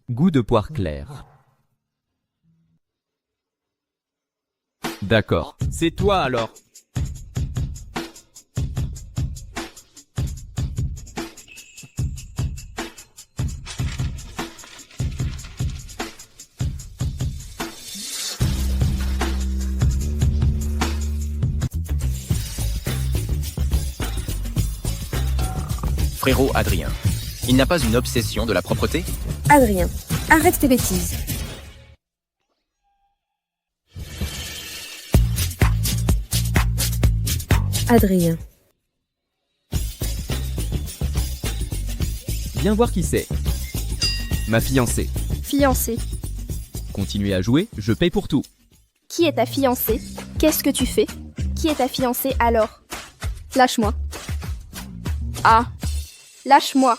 Goût de poire claire. D'accord. C'est toi alors. Frérot Adrien, il n'a pas une obsession de la propreté? Adrien, arrête tes bêtises. Adrien, Viens voir qui c'est. Ma fiancée. Fiancée. Continuez à jouer, je paye pour tout. Qui est ta fiancée? Qu'est-ce que tu fais? Qui est ta fiancée alors? Lâche-moi. Ah, lâche-moi.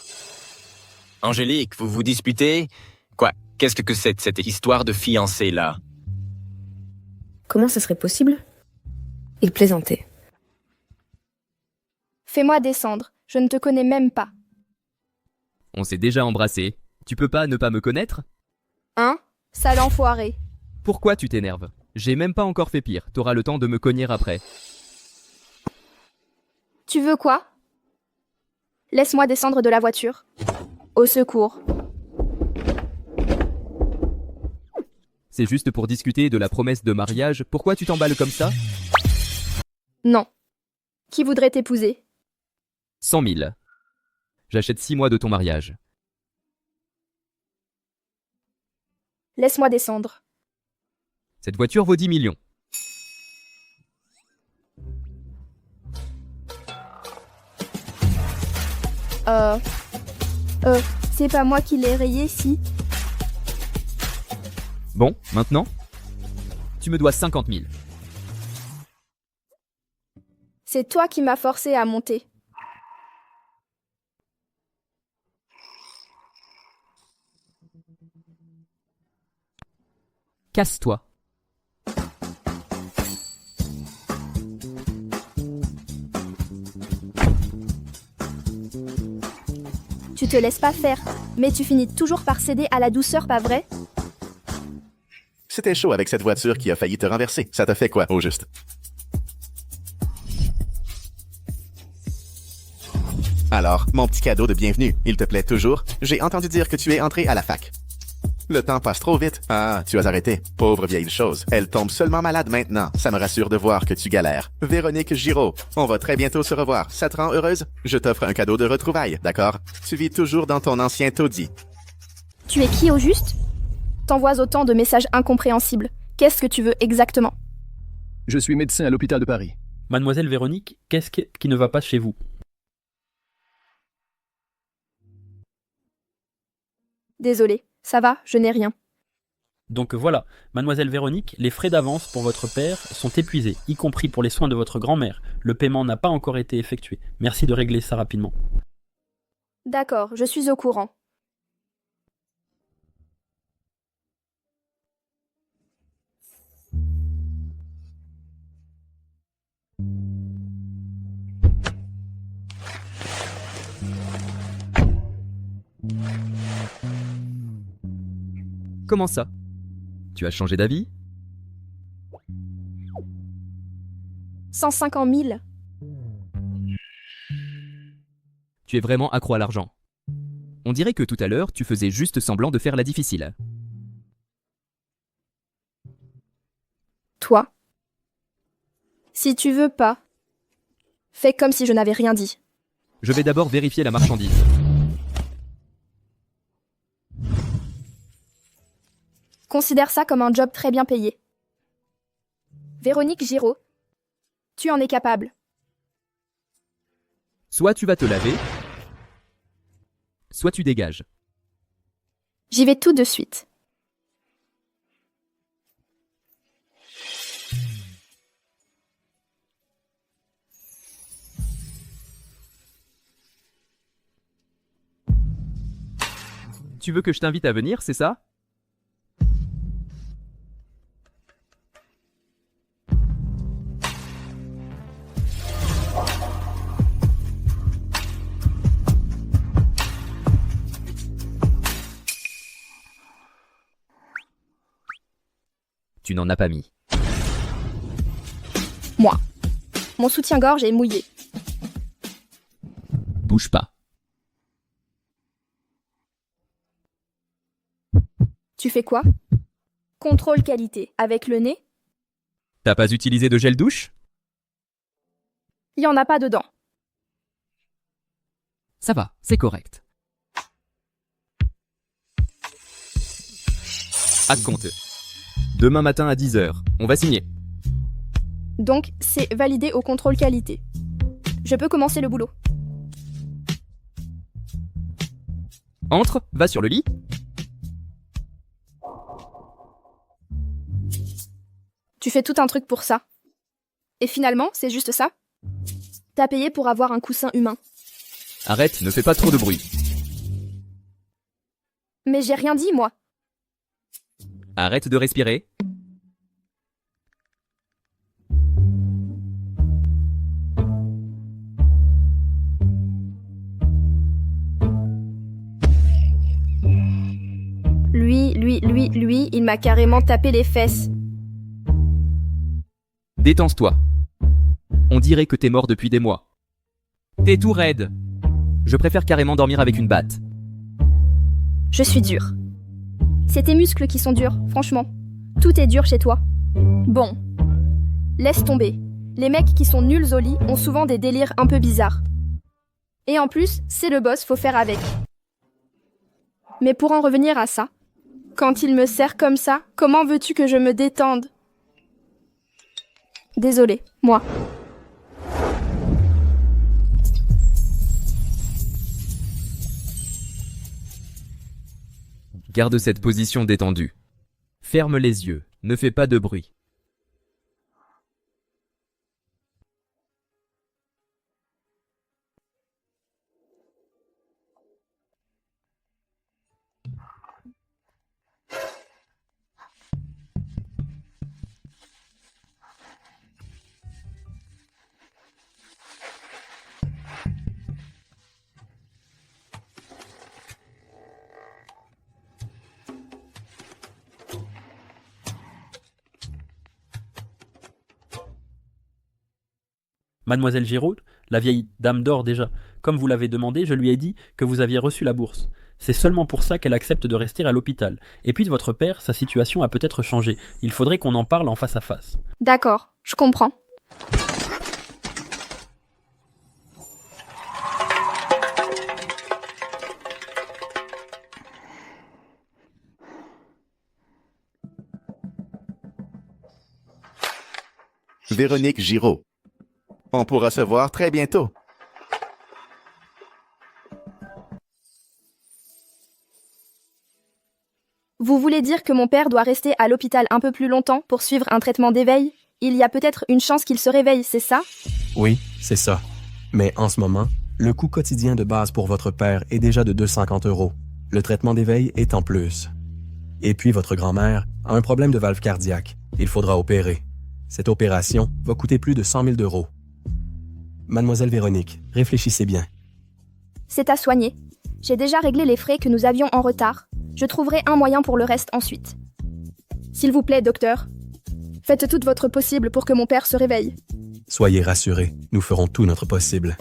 Angélique, vous vous disputez? Quoi? Qu'est-ce que c'est cette histoire de fiancée là? comment ça serait possible? Il plaisantait. Fais-moi descendre. Je ne te connais même pas. On s'est déjà embrassé. Tu peux pas ne pas me connaître? Hein? Sale enfoiré. Pourquoi tu t'énerves? J'ai même pas encore fait pire, t'auras le temps de me cogner après. Tu veux quoi? Laisse-moi descendre de la voiture. Au secours. C'est juste pour discuter de la promesse de mariage, pourquoi tu t'emballes comme ça? Non. Qui voudrait t'épouser? 100 000. J'achète 6 mois de ton mariage. Laisse-moi descendre. Cette voiture vaut 10 millions. C'est pas moi qui l'ai rayé, si. Bon, maintenant? Tu me dois 50 000. C'est toi qui m'as forcé à monter. Casse-toi. Tu te laisses pas faire, mais tu finis toujours par céder à la douceur, pas vrai? C'était chaud avec cette voiture qui a failli te renverser. Ça t'a fait quoi, au juste? Alors, mon petit cadeau de bienvenue, il te plaît toujours? J'ai entendu dire que tu es entré à la fac. Le temps passe trop vite. Ah, tu as arrêté. Pauvre vieille chose. Elle tombe seulement malade maintenant. Ça me rassure de voir que tu galères. Véronique Giraud, on va très bientôt se revoir. Ça te rend heureuse? Je t'offre un cadeau de retrouvailles, d'accord? Tu vis toujours dans ton ancien taudis. Tu es qui au juste? T'envoies autant de messages incompréhensibles. Qu'est-ce que tu veux exactement? Je suis médecin à l'hôpital de Paris. Mademoiselle Véronique, qu'est-ce qui ne va pas chez vous? Désolée, ça va, je n'ai rien. Donc voilà, Mademoiselle Véronique, les frais d'avance pour votre père sont épuisés, y compris pour les soins de votre grand-mère. Le paiement n'a pas encore été effectué. Merci de régler ça rapidement. D'accord, je suis au courant. Comment ça? Tu as changé d'avis? 150 000. Tu es vraiment accro à l'argent. On dirait que tout à l'heure, tu faisais juste semblant de faire la difficile. Toi? Si tu veux pas, fais comme si je n'avais rien dit. Je vais d'abord vérifier la marchandise. Considère ça comme un job très bien payé. Véronique Giraud, tu en es capable. Soit tu vas te laver, soit tu dégages. J'y vais tout de suite. Tu veux que je t'invite à venir, c'est ça? Tu n'en as pas mis. Moi. Mon soutien-gorge est mouillé. Bouge pas. Tu fais quoi? Contrôle qualité. Avec le nez? T'as pas utilisé de gel douche? Il y en a pas dedans. Ça va, c'est correct. À compte. Demain matin à 10h, on va signer. Donc, c'est validé au contrôle qualité. Je peux commencer le boulot. Entre, va sur le lit. Tu fais tout un truc pour ça. Et finalement, c'est juste ça? T'as payé pour avoir un coussin humain. Arrête, ne fais pas trop de bruit. Mais j'ai rien dit, moi. Arrête de respirer. Lui, il m'a carrément tapé les fesses. Détends-toi. On dirait que t'es mort depuis des mois. T'es tout raide. Je préfère carrément dormir avec une batte. Je suis dure. C'est tes muscles qui sont durs, franchement. Tout est dur chez toi. Bon. Laisse tomber. Les mecs qui sont nuls au lit ont souvent des délires un peu bizarres. Et en plus, c'est le boss, faut faire avec. Mais pour en revenir à ça, quand il me serre comme ça, comment veux-tu que je me détende? Désolée, moi. Garde cette position détendue. Ferme les yeux, ne fais pas de bruit. Mademoiselle Giraud, la vieille dame d'or déjà, comme vous l'avez demandé, je lui ai dit que vous aviez reçu la bourse. C'est seulement pour ça qu'elle accepte de rester à l'hôpital. Et puis votre père, sa situation a peut-être changé. Il faudrait qu'on en parle en face à face. D'accord, je comprends. Véronique Giraud. On pourra se voir très bientôt. Vous voulez dire que mon père doit rester à l'hôpital un peu plus longtemps pour suivre un traitement d'éveil? Il y a peut-être une chance qu'il se réveille, c'est ça? Oui, c'est ça. Mais en ce moment, le coût quotidien de base pour votre père est déjà de 250 €. Le traitement d'éveil est en plus. Et puis votre grand-mère a un problème de valve cardiaque. Il faudra opérer. Cette opération va coûter plus de 100 000 €. Mademoiselle Véronique, réfléchissez bien. C'est à soigner. J'ai déjà réglé les frais que nous avions en retard. Je trouverai un moyen pour le reste ensuite. S'il vous plaît, docteur, faites tout votre possible pour que mon père se réveille. Soyez rassurés, nous ferons tout notre possible.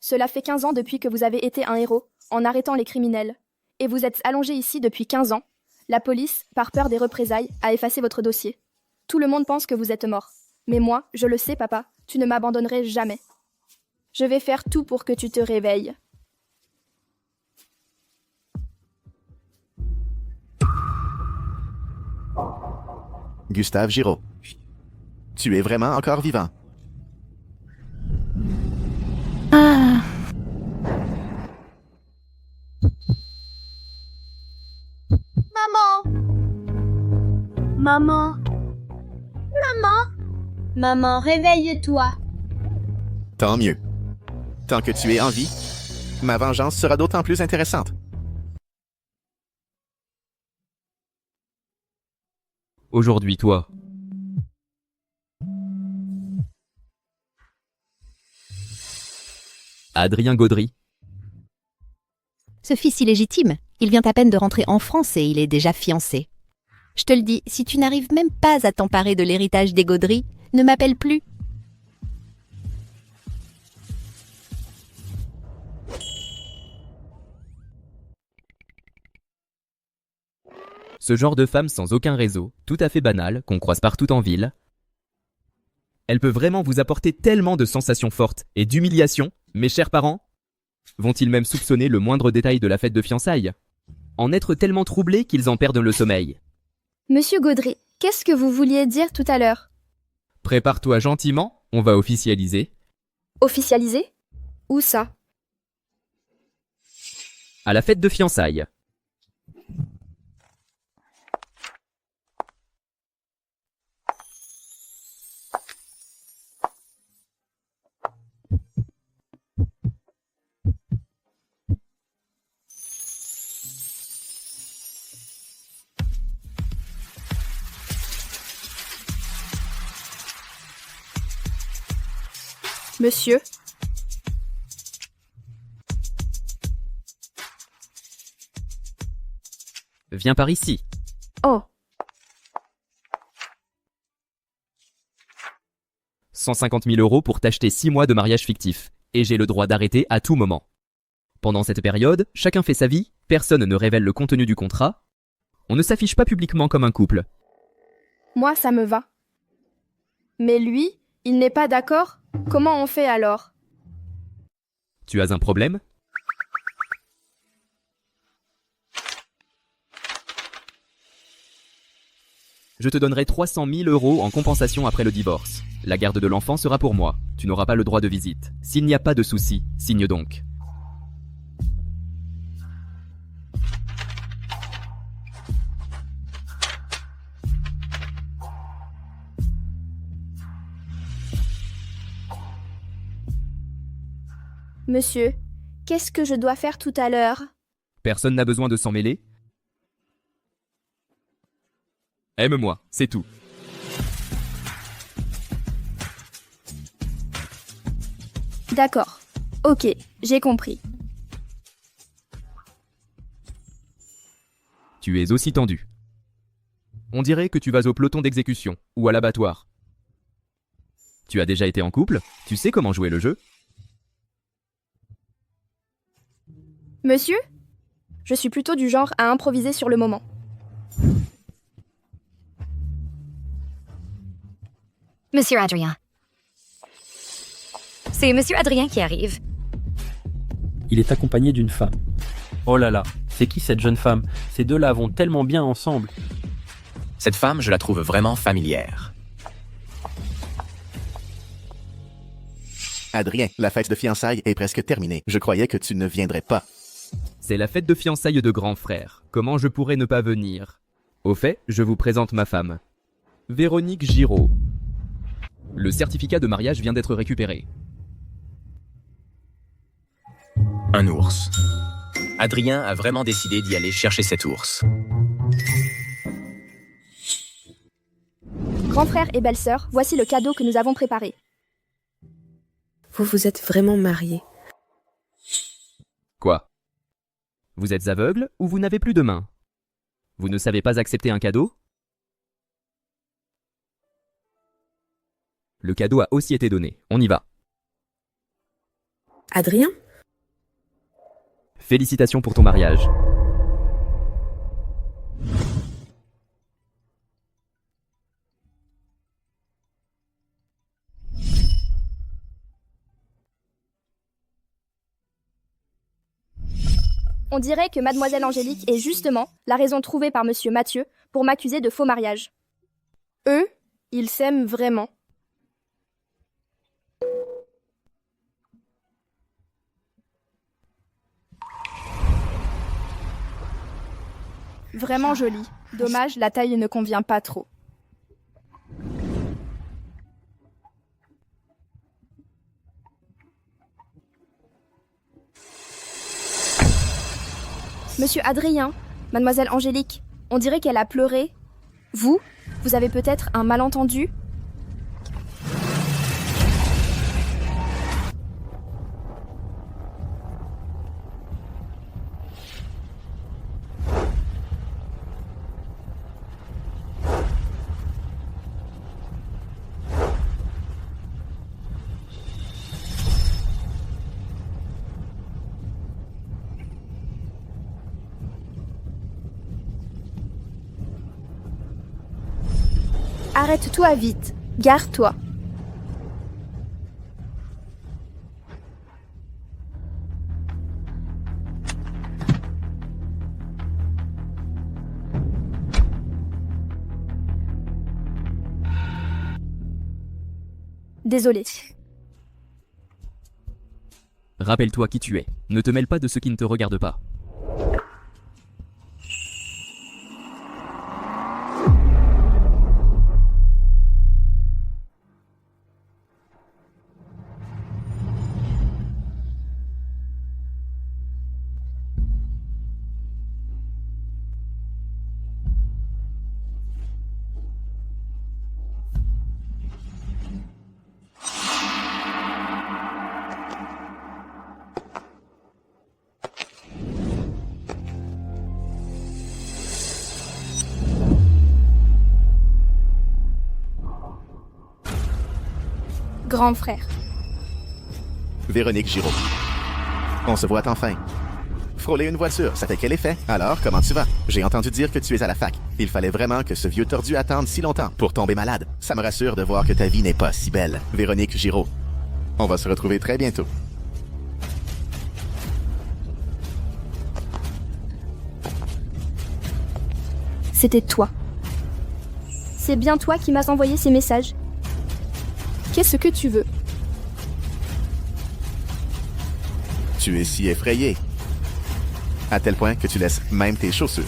Cela fait 15 ans depuis que vous avez été un héros, en arrêtant les criminels. Et vous êtes allongé ici depuis 15 ans. La police, par peur des représailles, a effacé votre dossier. Tout le monde pense que vous êtes mort. Mais moi, je le sais, papa, tu ne m'abandonnerai jamais. Je vais faire tout pour que tu te réveilles. Gustave Giraud. Tu es vraiment encore vivant. Maman. Maman, réveille-toi. Tant mieux. Tant que tu es en vie, ma vengeance sera d'autant plus intéressante. Aujourd'hui, toi. Adrien Gaudry. Ce fils illégitime, il vient à peine de rentrer en France et il est déjà fiancé. Je te le dis, si tu n'arrives même pas à t'emparer de l'héritage des Gaudry, ne m'appelle plus. Ce genre de femme sans aucun réseau, tout à fait banale, qu'on croise partout en ville. Elle peut vraiment vous apporter tellement de sensations fortes et d'humiliation, mes chers parents. Vont-ils même soupçonner le moindre détail de la fête de fiançailles? En être tellement troublés qu'ils en perdent le sommeil. Monsieur Gaudry, qu'est-ce que vous vouliez dire tout à l'heure? Prépare-toi gentiment, on va officialiser. Officialiser? Où ça? À la fête de fiançailles. Monsieur? Viens par ici. Oh. 150 000 € pour t'acheter 6 mois de mariage fictif. Et j'ai le droit d'arrêter à tout moment. Pendant cette période, chacun fait sa vie, personne ne révèle le contenu du contrat. On ne s'affiche pas publiquement comme un couple. Moi, ça me va. Mais lui, il n'est pas d'accord? Comment on fait alors? Tu as un problème? Je te donnerai 300 000 € en compensation après le divorce. La garde de l'enfant sera pour moi. Tu n'auras pas le droit de visite. S'il n'y a pas de souci, signe donc. Monsieur, qu'est-ce que je dois faire tout à l'heure? Personne n'a besoin de s'en mêler. Aime-moi, c'est tout. D'accord. Ok, j'ai compris. Tu es aussi tendu. On dirait que tu vas au peloton d'exécution ou à l'abattoir. Tu as déjà été en couple? Tu sais comment jouer le jeu? Monsieur? Je suis plutôt du genre à improviser sur le moment. Monsieur Adrien. C'est Monsieur Adrien qui arrive. Il est accompagné d'une femme. Oh là là, c'est qui cette jeune femme? Ces deux-là vont tellement bien ensemble. Cette femme, je la trouve vraiment familière. Adrien, la fête de fiançailles est presque terminée. Je croyais que tu ne viendrais pas. C'est la fête de fiançailles de grand frère. Comment je pourrais ne pas venir? Au fait, je vous présente ma femme. Véronique Giraud. Le certificat de mariage vient d'être récupéré. Un ours. Adrien a vraiment décidé d'y aller chercher cet ours. Grand frère et belle-sœur, voici le cadeau que nous avons préparé. Vous vous êtes vraiment mariés. Quoi? Vous êtes aveugle ou vous n'avez plus de main? Vous ne savez pas accepter un cadeau? Le cadeau a aussi été donné. On y va. Adrien? Félicitations pour ton mariage. On dirait que Mademoiselle Angélique est justement la raison trouvée par Monsieur Mathieu pour m'accuser de faux mariage. Eux, ils s'aiment vraiment. Vraiment joli. Dommage, la taille ne convient pas trop. Monsieur Adrien, Mademoiselle Angélique, on dirait qu'elle a pleuré. Vous avez peut-être un malentendu? Arrête-toi vite. Gare-toi. Désolée. Rappelle-toi qui tu es. Ne te mêle pas de ce qui ne te regarde pas. Grand frère. Véronique Giraud. On se voit enfin. Frôler une voiture, ça fait quel effet? Alors, comment tu vas? J'ai entendu dire que tu es à la fac. Il fallait vraiment que ce vieux tordu attende si longtemps pour tomber malade. Ça me rassure de voir que ta vie n'est pas si belle. Véronique Giraud. On va se retrouver très bientôt. C'était toi. C'est bien toi qui m'as envoyé ces messages. Qu'est-ce que tu veux? Tu es si effrayé. À tel point que tu laisses même tes chaussures.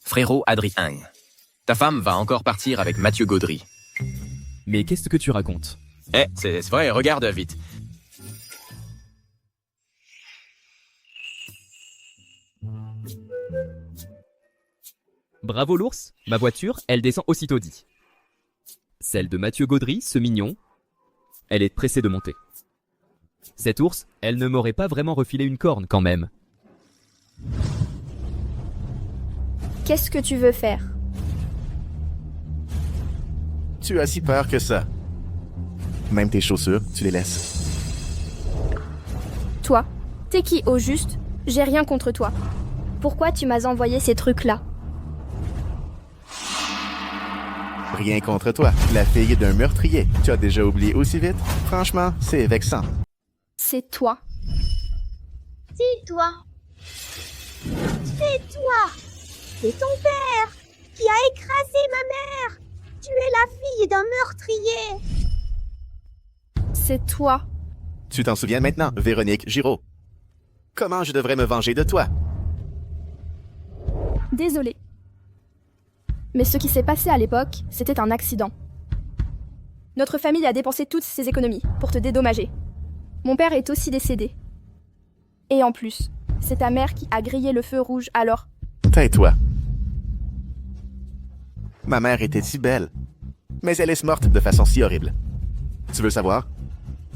Frérot Adrien, ta femme va encore partir avec Mathieu Gaudry. Mais qu'est-ce que tu racontes? C'est vrai, regarde vite. Bravo l'ours, ma voiture, elle descend aussitôt dit. Celle de Mathieu Gaudry, ce mignon, elle est pressée de monter. Cette ours, elle ne m'aurait pas vraiment refilé une corne quand même. Qu'est-ce que tu veux faire? Tu as si peur que ça. Même tes chaussures, tu les laisses. Toi, t'es qui au juste? J'ai rien contre toi. Pourquoi tu m'as envoyé ces trucs-là? Rien contre toi, la fille d'un meurtrier. Tu as déjà oublié aussi vite? Franchement, c'est vexant. C'est toi. C'est toi. C'est toi. C'est ton père qui a écrasé ma mère. Tu es la fille d'un meurtrier. C'est toi. Tu t'en souviens maintenant, Véronique Giraud. Comment je devrais me venger de toi? Désolée. Mais ce qui s'est passé à l'époque, c'était un accident. Notre famille a dépensé toutes ses économies pour te dédommager. Mon père est aussi décédé. Et en plus, c'est ta mère qui a grillé le feu rouge alors. Tais-toi. Ma mère était si belle, mais elle est morte de façon si horrible. Tu veux savoir?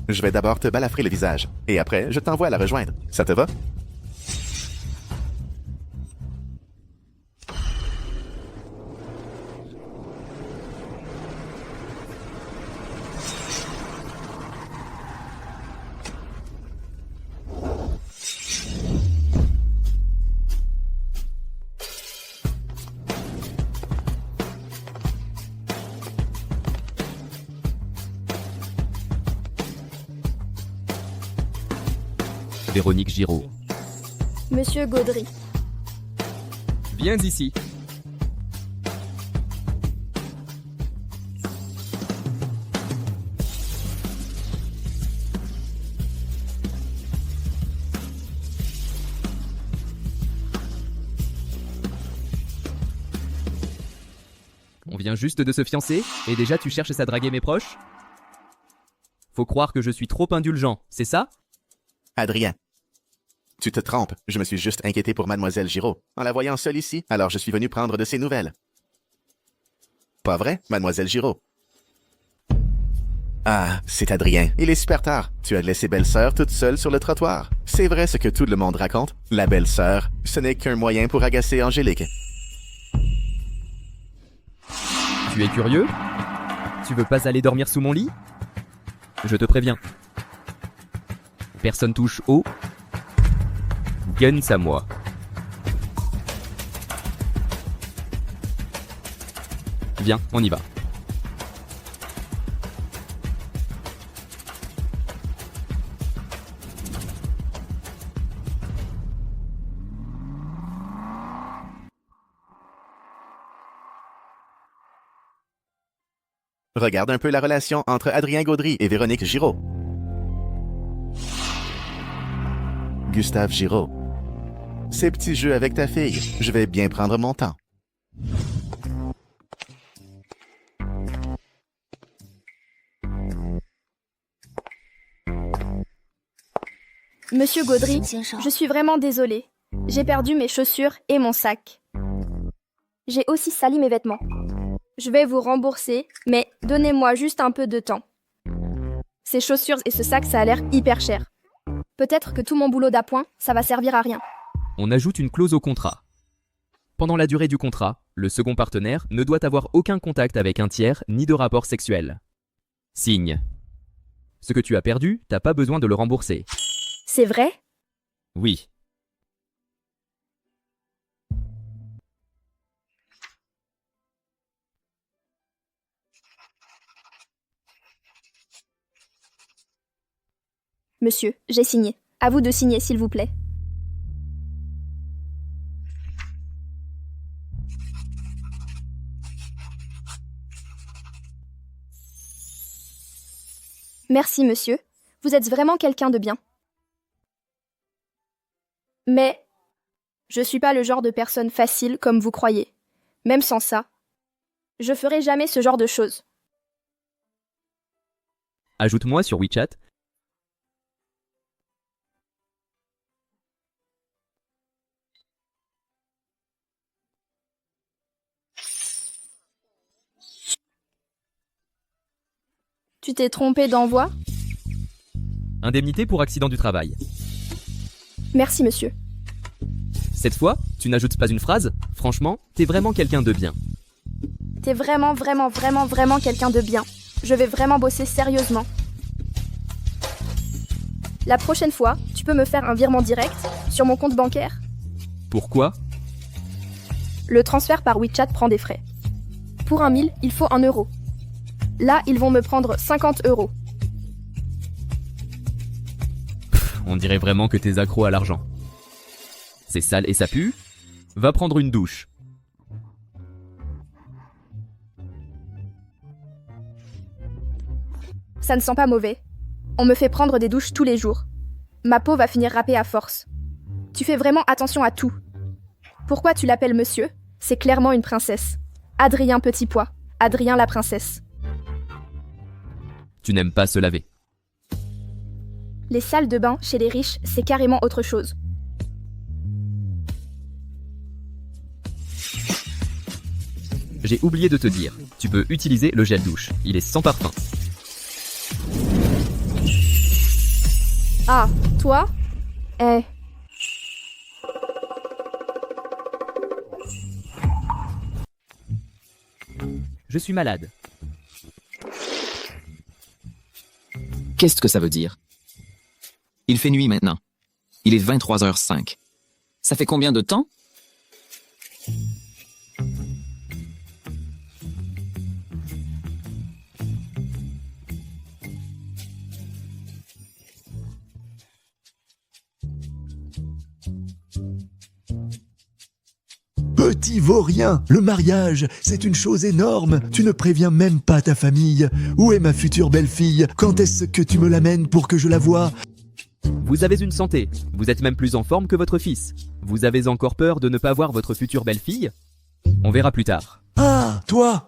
Je vais d'abord te balafrer le visage, et après, je t'envoie la rejoindre. Ça te va? Véronique Giraud. Monsieur Gaudry. Viens ici. On vient juste de se fiancer, et déjà tu cherches à draguer mes proches? Faut croire que je suis trop indulgent, c'est ça? Adrien. Tu te trompes, je me suis juste inquiété pour Mademoiselle Giraud. En la voyant seule ici, alors je suis venu prendre de ses nouvelles. Pas vrai, Mademoiselle Giraud? Ah, c'est Adrien. Il est super tard. Tu as laissé belle-sœur toute seule sur le trottoir. C'est vrai ce que tout le monde raconte. La belle-sœur, ce n'est qu'un moyen pour agacer Angélique. Tu es curieux? Tu veux pas aller dormir sous mon lit? Je te préviens. Personne touche au... Guns à moi. Viens, on y va. Regarde un peu la relation entre Adrien Gaudry et Véronique Giraud. Gustave Giraud. Ces petits jeux avec ta fille, je vais bien prendre mon temps. Monsieur Gaudry, je suis vraiment désolée. J'ai perdu mes chaussures et mon sac. J'ai aussi sali mes vêtements. Je vais vous rembourser, mais donnez-moi juste un peu de temps. Ces chaussures et ce sac, ça a l'air hyper cher. Peut-être que tout mon boulot d'appoint, ça va servir à rien. On ajoute une clause au contrat. Pendant la durée du contrat, le second partenaire ne doit avoir aucun contact avec un tiers ni de rapport sexuel. Signe. Ce que tu as perdu, t'as pas besoin de le rembourser. C'est vrai? Oui. Monsieur, j'ai signé. À vous de signer, s'il vous plaît. Merci, monsieur. Vous êtes vraiment quelqu'un de bien. Mais je suis pas le genre de personne facile comme vous croyez. Même sans ça, je ferai jamais ce genre de choses. Ajoute-moi sur WeChat. Tu t'es trompé d'envoi? Indemnité pour accident du travail. Merci, monsieur. Cette fois, tu n'ajoutes pas une phrase? Franchement, t'es vraiment quelqu'un de bien. T'es vraiment quelqu'un de bien. Je vais vraiment bosser sérieusement. La prochaine fois, tu peux me faire un virement direct sur mon compte bancaire? Pourquoi? Le transfert par WeChat prend des frais. Pour 1 000, il faut 1 euro. Là, ils vont me prendre 50 euros. On dirait vraiment que t'es accro à l'argent. C'est sale et ça pue? Va prendre une douche. Ça ne sent pas mauvais. On me fait prendre des douches tous les jours. Ma peau va finir râpée à force. Tu fais vraiment attention à tout. Pourquoi tu l'appelles monsieur? C'est clairement une princesse. Adrien Petit Pois. Adrien la princesse. Tu n'aimes pas se laver. Les salles de bain chez les riches, c'est carrément autre chose. J'ai oublié de te dire, tu peux utiliser le gel douche. Il est sans parfum. Ah, toi? Je suis malade. Qu'est-ce que ça veut dire? Il fait nuit maintenant. Il est 23h05. Ça fait combien de temps? Petit vaurien, le mariage, c'est une chose énorme. Tu ne préviens même pas ta famille. Où est ma future belle-fille? Quand est-ce que tu me l'amènes pour que je la voie? Vous avez une santé. Vous êtes même plus en forme que votre fils. Vous avez encore peur de ne pas voir votre future belle-fille? On verra plus tard. Ah, toi!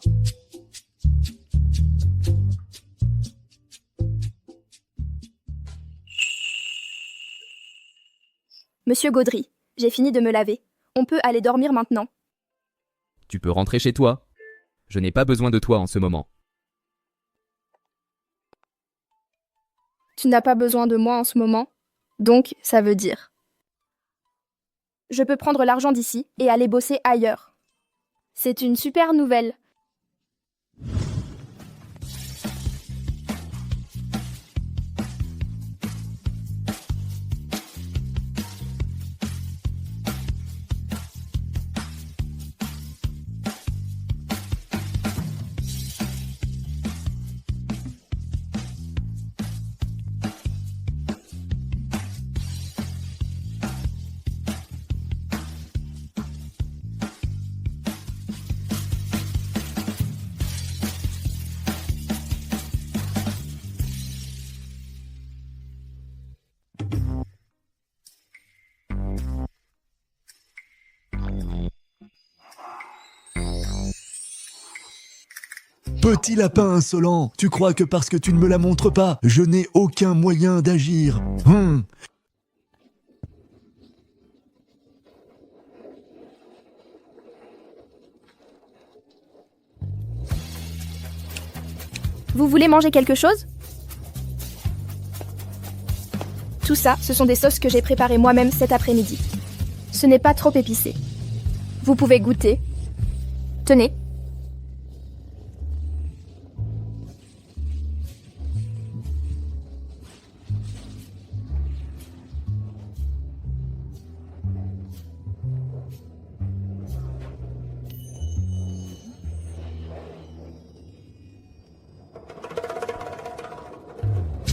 Monsieur Gaudry, j'ai fini de me laver. On peut aller dormir maintenant. Tu peux rentrer chez toi. Je n'ai pas besoin de toi en ce moment. Tu n'as pas besoin de moi en ce moment, donc ça veut dire. Je peux prendre l'argent d'ici et aller bosser ailleurs. C'est une super nouvelle. Petit lapin insolent, tu crois que parce que tu ne me la montres pas, je n'ai aucun moyen d'agir. Vous voulez manger quelque chose? Tout ça, ce sont des sauces que j'ai préparées moi-même cet après-midi. Ce n'est pas trop épicé. Vous pouvez goûter. Tenez.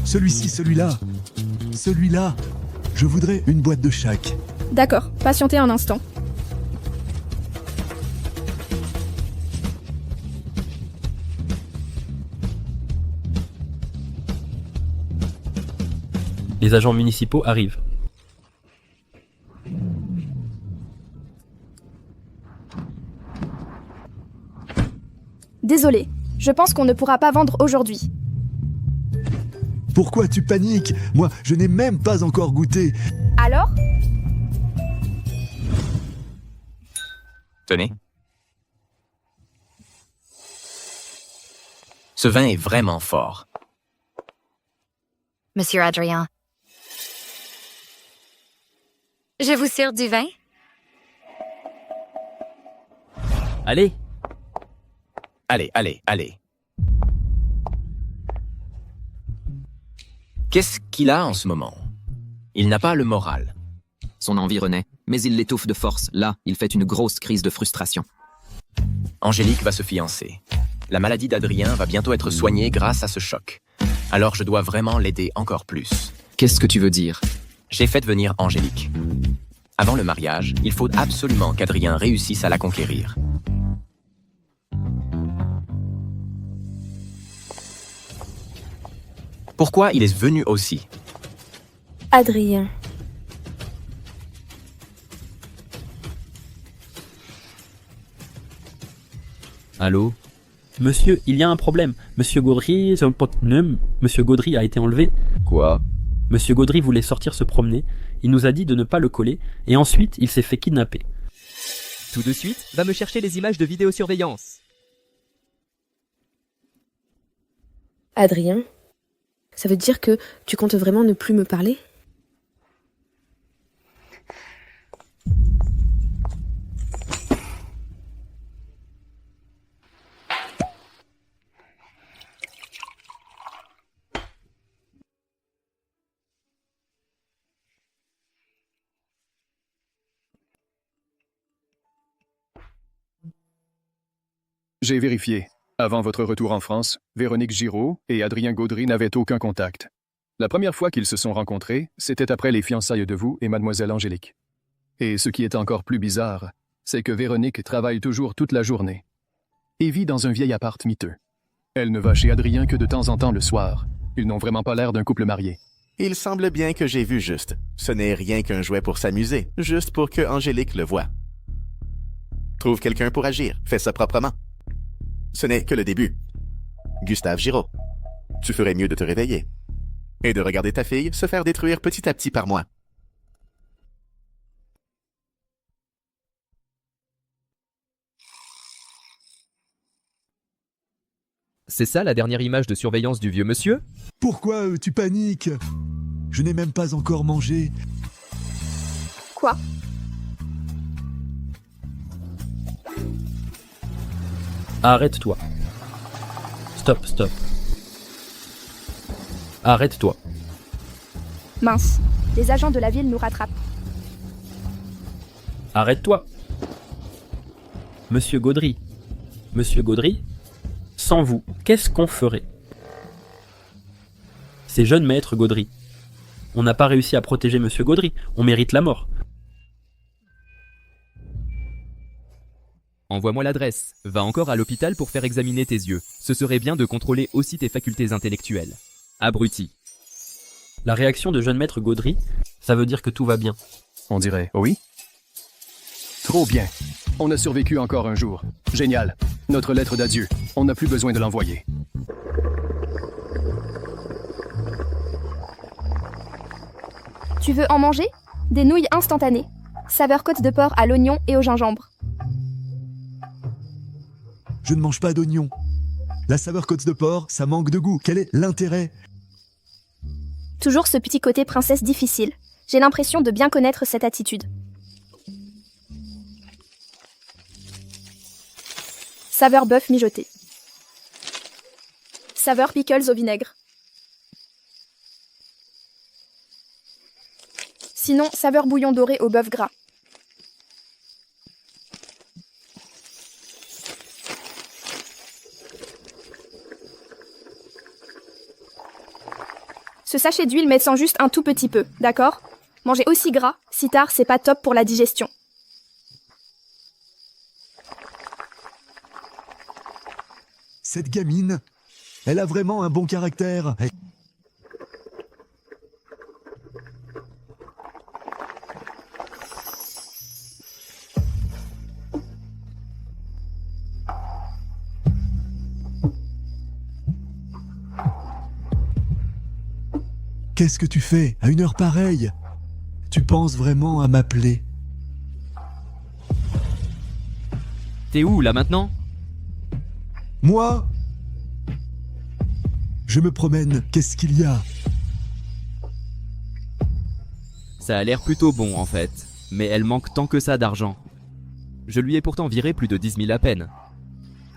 Celui-ci, celui-là. Celui-là. Je voudrais une boîte de chaque. D'accord, patientez un instant. Les agents municipaux arrivent. Désolé, je pense qu'on ne pourra pas vendre aujourd'hui. Pourquoi tu paniques? Moi, je n'ai même pas encore goûté. Alors? Tenez. Ce vin est vraiment fort. Monsieur Adrien. Je vous sers du vin? Allez! Allez, allez, allez. Qu'est-ce qu'il a en ce moment? Il n'a pas le moral. Son envie renaît, mais il l'étouffe de force. Là, il fait une grosse crise de frustration. Angélique va se fiancer. La maladie d'Adrien va bientôt être soignée grâce à ce choc. Alors je dois vraiment l'aider encore plus. Qu'est-ce que tu veux dire? J'ai fait venir Angélique. Avant le mariage, il faut absolument qu'Adrien réussisse à la conquérir. Pourquoi il est venu aussi? Adrien. Allô? Monsieur, il y a un problème. Monsieur Gaudry a été enlevé. Quoi? Monsieur Gaudry voulait sortir se promener. Il nous a dit de ne pas le coller. Et ensuite, il s'est fait kidnapper. Tout de suite, va me chercher les images de vidéosurveillance. Adrien, ça veut dire que tu comptes vraiment ne plus me parler? J'ai vérifié. Avant votre retour en France, Véronique Giraud et Adrien Gaudry n'avaient aucun contact. La première fois qu'ils se sont rencontrés, c'était après les fiançailles de vous et mademoiselle Angélique. Et ce qui est encore plus bizarre, c'est que Véronique travaille toujours toute la journée et vit dans un vieil appart miteux. Elle ne va chez Adrien que de temps en temps le soir. Ils n'ont vraiment pas l'air d'un couple marié. Il semble bien que j'ai vu juste. Ce n'est rien qu'un jouet pour s'amuser, juste pour que Angélique le voie. Trouve quelqu'un pour agir, fais ça proprement. Ce n'est que le début. Gustave Giraud, tu ferais mieux de te réveiller et de regarder ta fille se faire détruire petit à petit par moi. C'est ça la dernière image de surveillance du vieux monsieur? Pourquoi tu paniques? Je n'ai même pas encore mangé. Quoi? Arrête-toi. Stop. Arrête-toi. Mince, les agents de la ville nous rattrapent. Arrête-toi. Monsieur Gaudry, sans vous, qu'est-ce qu'on ferait? C'est jeune maître Gaudry. On n'a pas réussi à protéger Monsieur Gaudry, on mérite la mort. Envoie-moi l'adresse. Va encore à l'hôpital pour faire examiner tes yeux. Ce serait bien de contrôler aussi tes facultés intellectuelles. Abruti. La réaction de jeune maître Gaudry, ça veut dire que tout va bien. On dirait oui. Trop bien. On a survécu encore un jour. Génial. Notre lettre d'adieu. On n'a plus besoin de l'envoyer. Tu veux en manger? Des nouilles instantanées. Saveur côte de porc à l'oignon et au gingembre. Je ne mange pas d'oignons. La saveur côte de porc, ça manque de goût. Quel est l'intérêt? Toujours ce petit côté princesse difficile. J'ai l'impression de bien connaître cette attitude. Saveur bœuf mijoté. Saveur pickles au vinaigre. Sinon, saveur bouillon doré au bœuf gras. Ce sachet d'huile, mais sans juste un tout petit peu, d'accord? Manger aussi gras, si tard, c'est pas top pour la digestion. Cette gamine, elle a vraiment un bon caractère. Qu'est-ce que tu fais à une heure pareille? Tu penses vraiment à m'appeler? T'es où là maintenant? Moi? Je me promène, qu'est-ce qu'il y a? Ça a l'air plutôt bon en fait, mais elle manque tant que ça d'argent. Je lui ai pourtant viré plus de 10 000 à peine.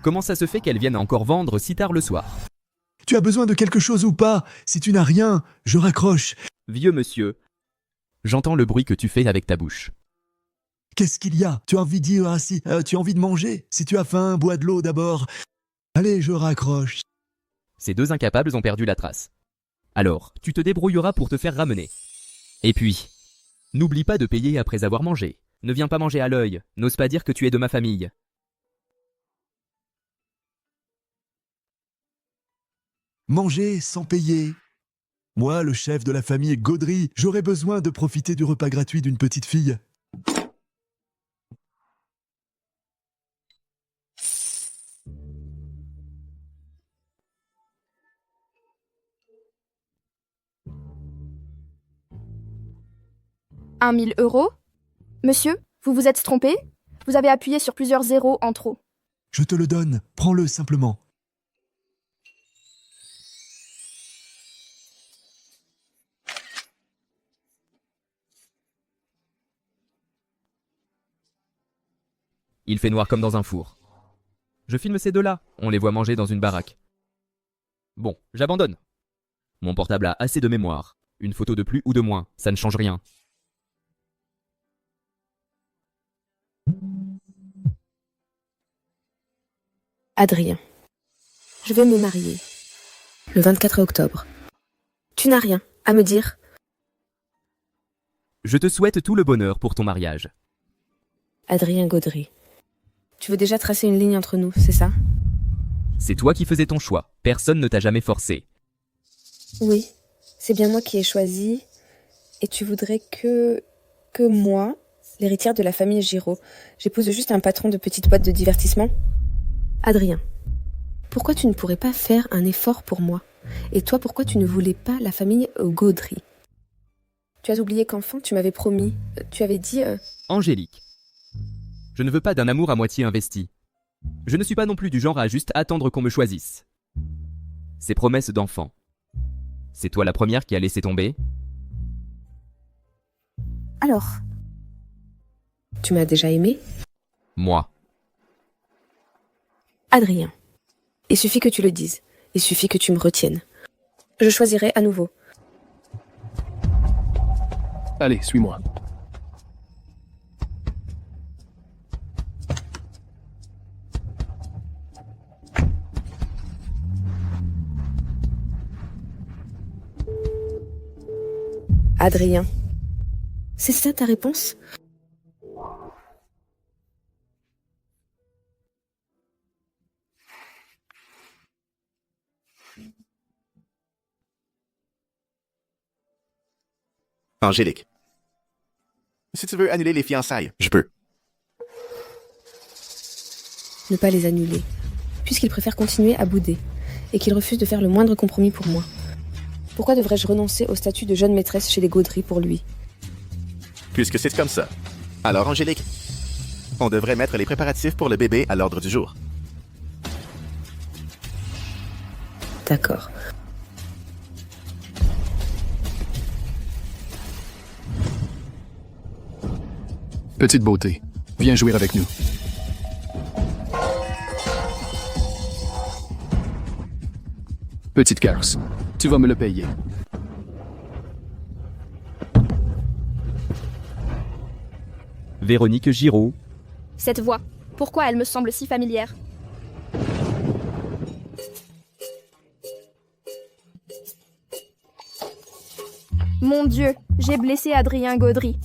Comment ça se fait qu'elle vienne encore vendre si tard le soir? Tu as besoin de quelque chose ou pas? Si tu n'as rien, je raccroche. Vieux monsieur, j'entends le bruit que tu fais avec ta bouche. Qu'est-ce qu'il y a? Tu as envie de dire assis, tu as envie de manger? Si tu as faim, bois de l'eau d'abord. Allez, je raccroche. Ces deux incapables ont perdu la trace. Alors, tu te débrouilleras pour te faire ramener. Et puis, n'oublie pas de payer après avoir mangé. Ne viens pas manger à l'œil, n'ose pas dire que tu es de ma famille. Manger sans payer. Moi, le chef de la famille Gaudry, j'aurais besoin de profiter du repas gratuit d'une petite fille. « 1 000 euros? Monsieur, vous vous êtes trompé? Vous avez appuyé sur plusieurs zéros en trop. Je te le donne, prends-le simplement. Il fait noir comme dans un four. Je filme ces deux-là, on les voit manger dans une baraque. Bon, j'abandonne. Mon portable a assez de mémoire. Une photo de plus ou de moins, ça ne change rien. Adrien, je vais me marier. Le 24 octobre. Tu n'as rien à me dire? Je te souhaite tout le bonheur pour ton mariage. Adrien Gaudry. Tu veux déjà tracer une ligne entre nous, c'est ça? C'est toi qui faisais ton choix, personne ne t'a jamais forcé. Oui, c'est bien moi qui ai choisi. Et tu voudrais que moi, l'héritière de la famille Giraud, j'épouse juste un patron de petite boîte de divertissement? Adrien, pourquoi tu ne pourrais pas faire un effort pour moi? Et toi, pourquoi tu ne voulais pas la famille Gaudry? Tu as oublié qu'enfin, tu m'avais promis, tu avais dit... Angélique, je ne veux pas d'un amour à moitié investi. Je ne suis pas non plus du genre à juste attendre qu'on me choisisse. Ces promesses d'enfant. C'est toi la première qui a laissé tomber? Alors, tu m'as déjà aimé? Moi. Adrien, il suffit que tu le dises. Il suffit que tu me retiennes. Je choisirai à nouveau. Allez, suis-moi. Adrien. C'est ça ta réponse? Angélique. Si tu veux annuler les fiançailles, je peux. Ne pas les annuler, puisqu'il préfère continuer à bouder, et qu'il refuse de faire le moindre compromis pour moi. Pourquoi devrais-je renoncer au statut de jeune maîtresse chez les Gaudry pour lui? Puisque c'est comme ça. Alors, Angélique, on devrait mettre les préparatifs pour le bébé à l'ordre du jour. D'accord. Petite beauté, viens jouer avec nous. Petite garce, tu vas me le payer. Véronique Giraud. Cette voix, pourquoi elle me semble si familière? Mon Dieu, j'ai blessé Adrien Gaudry.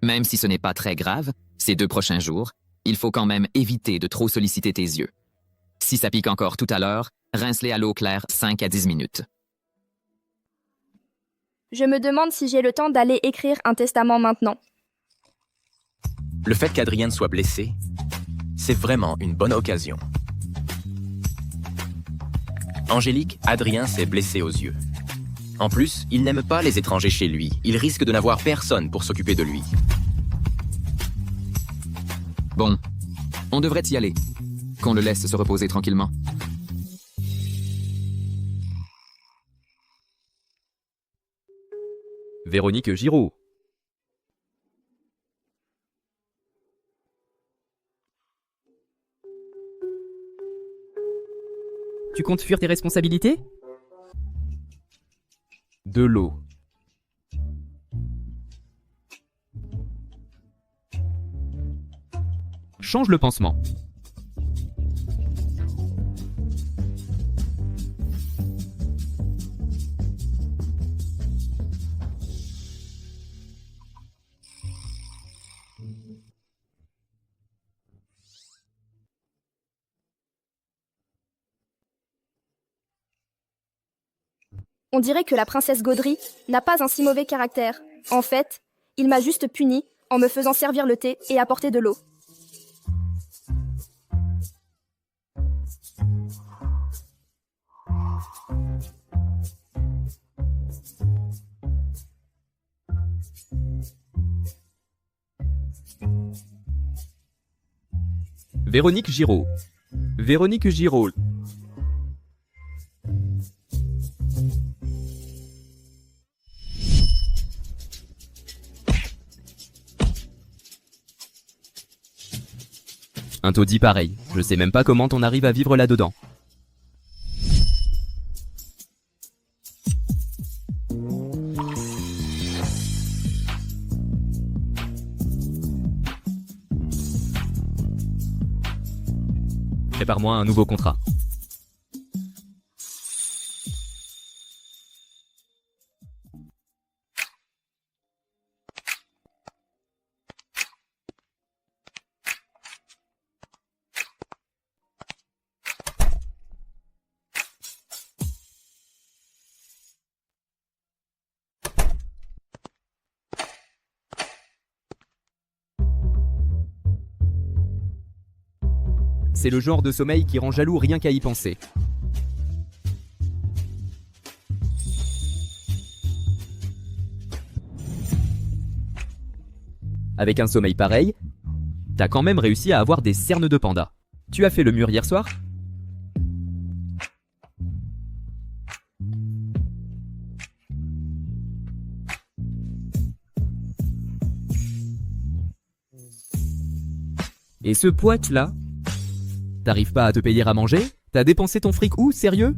Même si ce n'est pas très grave, ces 2 prochains jours, il faut quand même éviter de trop solliciter tes yeux. Si ça pique encore tout à l'heure, rince-les à l'eau claire 5 à 10 minutes. Je me demande si j'ai le temps d'aller écrire un testament maintenant. Le fait qu'Adrienne soit blessée, c'est vraiment une bonne occasion. Angélique, Adrien s'est blessé aux yeux. En plus, il n'aime pas les étrangers chez lui. Il risque de n'avoir personne pour s'occuper de lui. Bon, on devrait y aller. Qu'on le laisse se reposer tranquillement. Véronique Giraud. Tu comptes fuir tes responsabilités? De l'eau. Change le pansement. On dirait que la princesse Gaudry n'a pas un si mauvais caractère. En fait, il m'a juste puni en me faisant servir le thé et apporter de l'eau. Véronique Giraud. Véronique Giraud. Un taudis pareil, je sais même pas comment on arrive à vivre là-dedans. Prépare-moi un nouveau contrat. C'est le genre de sommeil qui rend jaloux rien qu'à y penser. Avec un sommeil pareil, T'as quand même réussi à avoir des cernes de panda. Tu as fait le mur hier soir? Et ce poète-là? T'arrives pas à te payer à manger? T'as dépensé ton fric où, sérieux?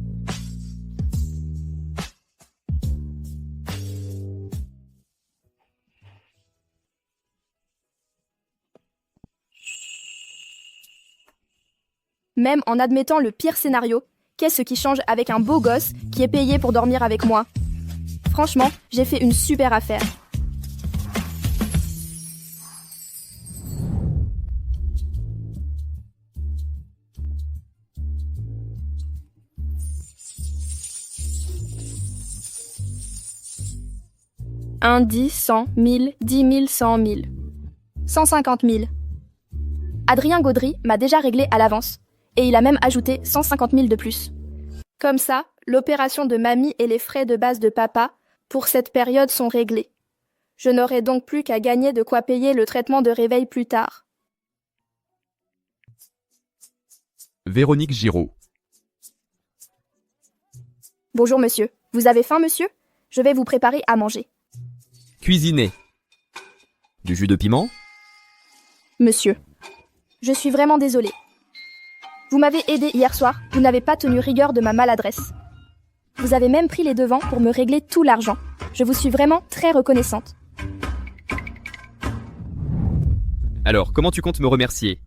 Même en admettant le pire scénario, qu'est-ce qui change avec un beau gosse qui est payé pour dormir avec moi? Franchement, j'ai fait une super affaire. Un, 10, 100, 1000, 10 000, 100 000. 150 000. Adrien Gaudry m'a déjà réglé à l'avance. Et il a même ajouté 150 000 de plus. Comme ça, l'opération de mamie et les frais de base de papa, pour cette période, sont réglés. Je n'aurai donc plus qu'à gagner de quoi payer le traitement de réveil plus tard. Véronique Giraud. Bonjour monsieur. Vous avez faim, monsieur? Je vais vous préparer à manger. Cuisiner. Du jus de piment? Monsieur. Je suis vraiment désolée. Vous m'avez aidé hier soir, vous n'avez pas tenu rigueur de ma maladresse. Vous avez même pris les devants pour me régler tout l'argent. Je vous suis vraiment très reconnaissante. Alors, comment tu comptes me remercier?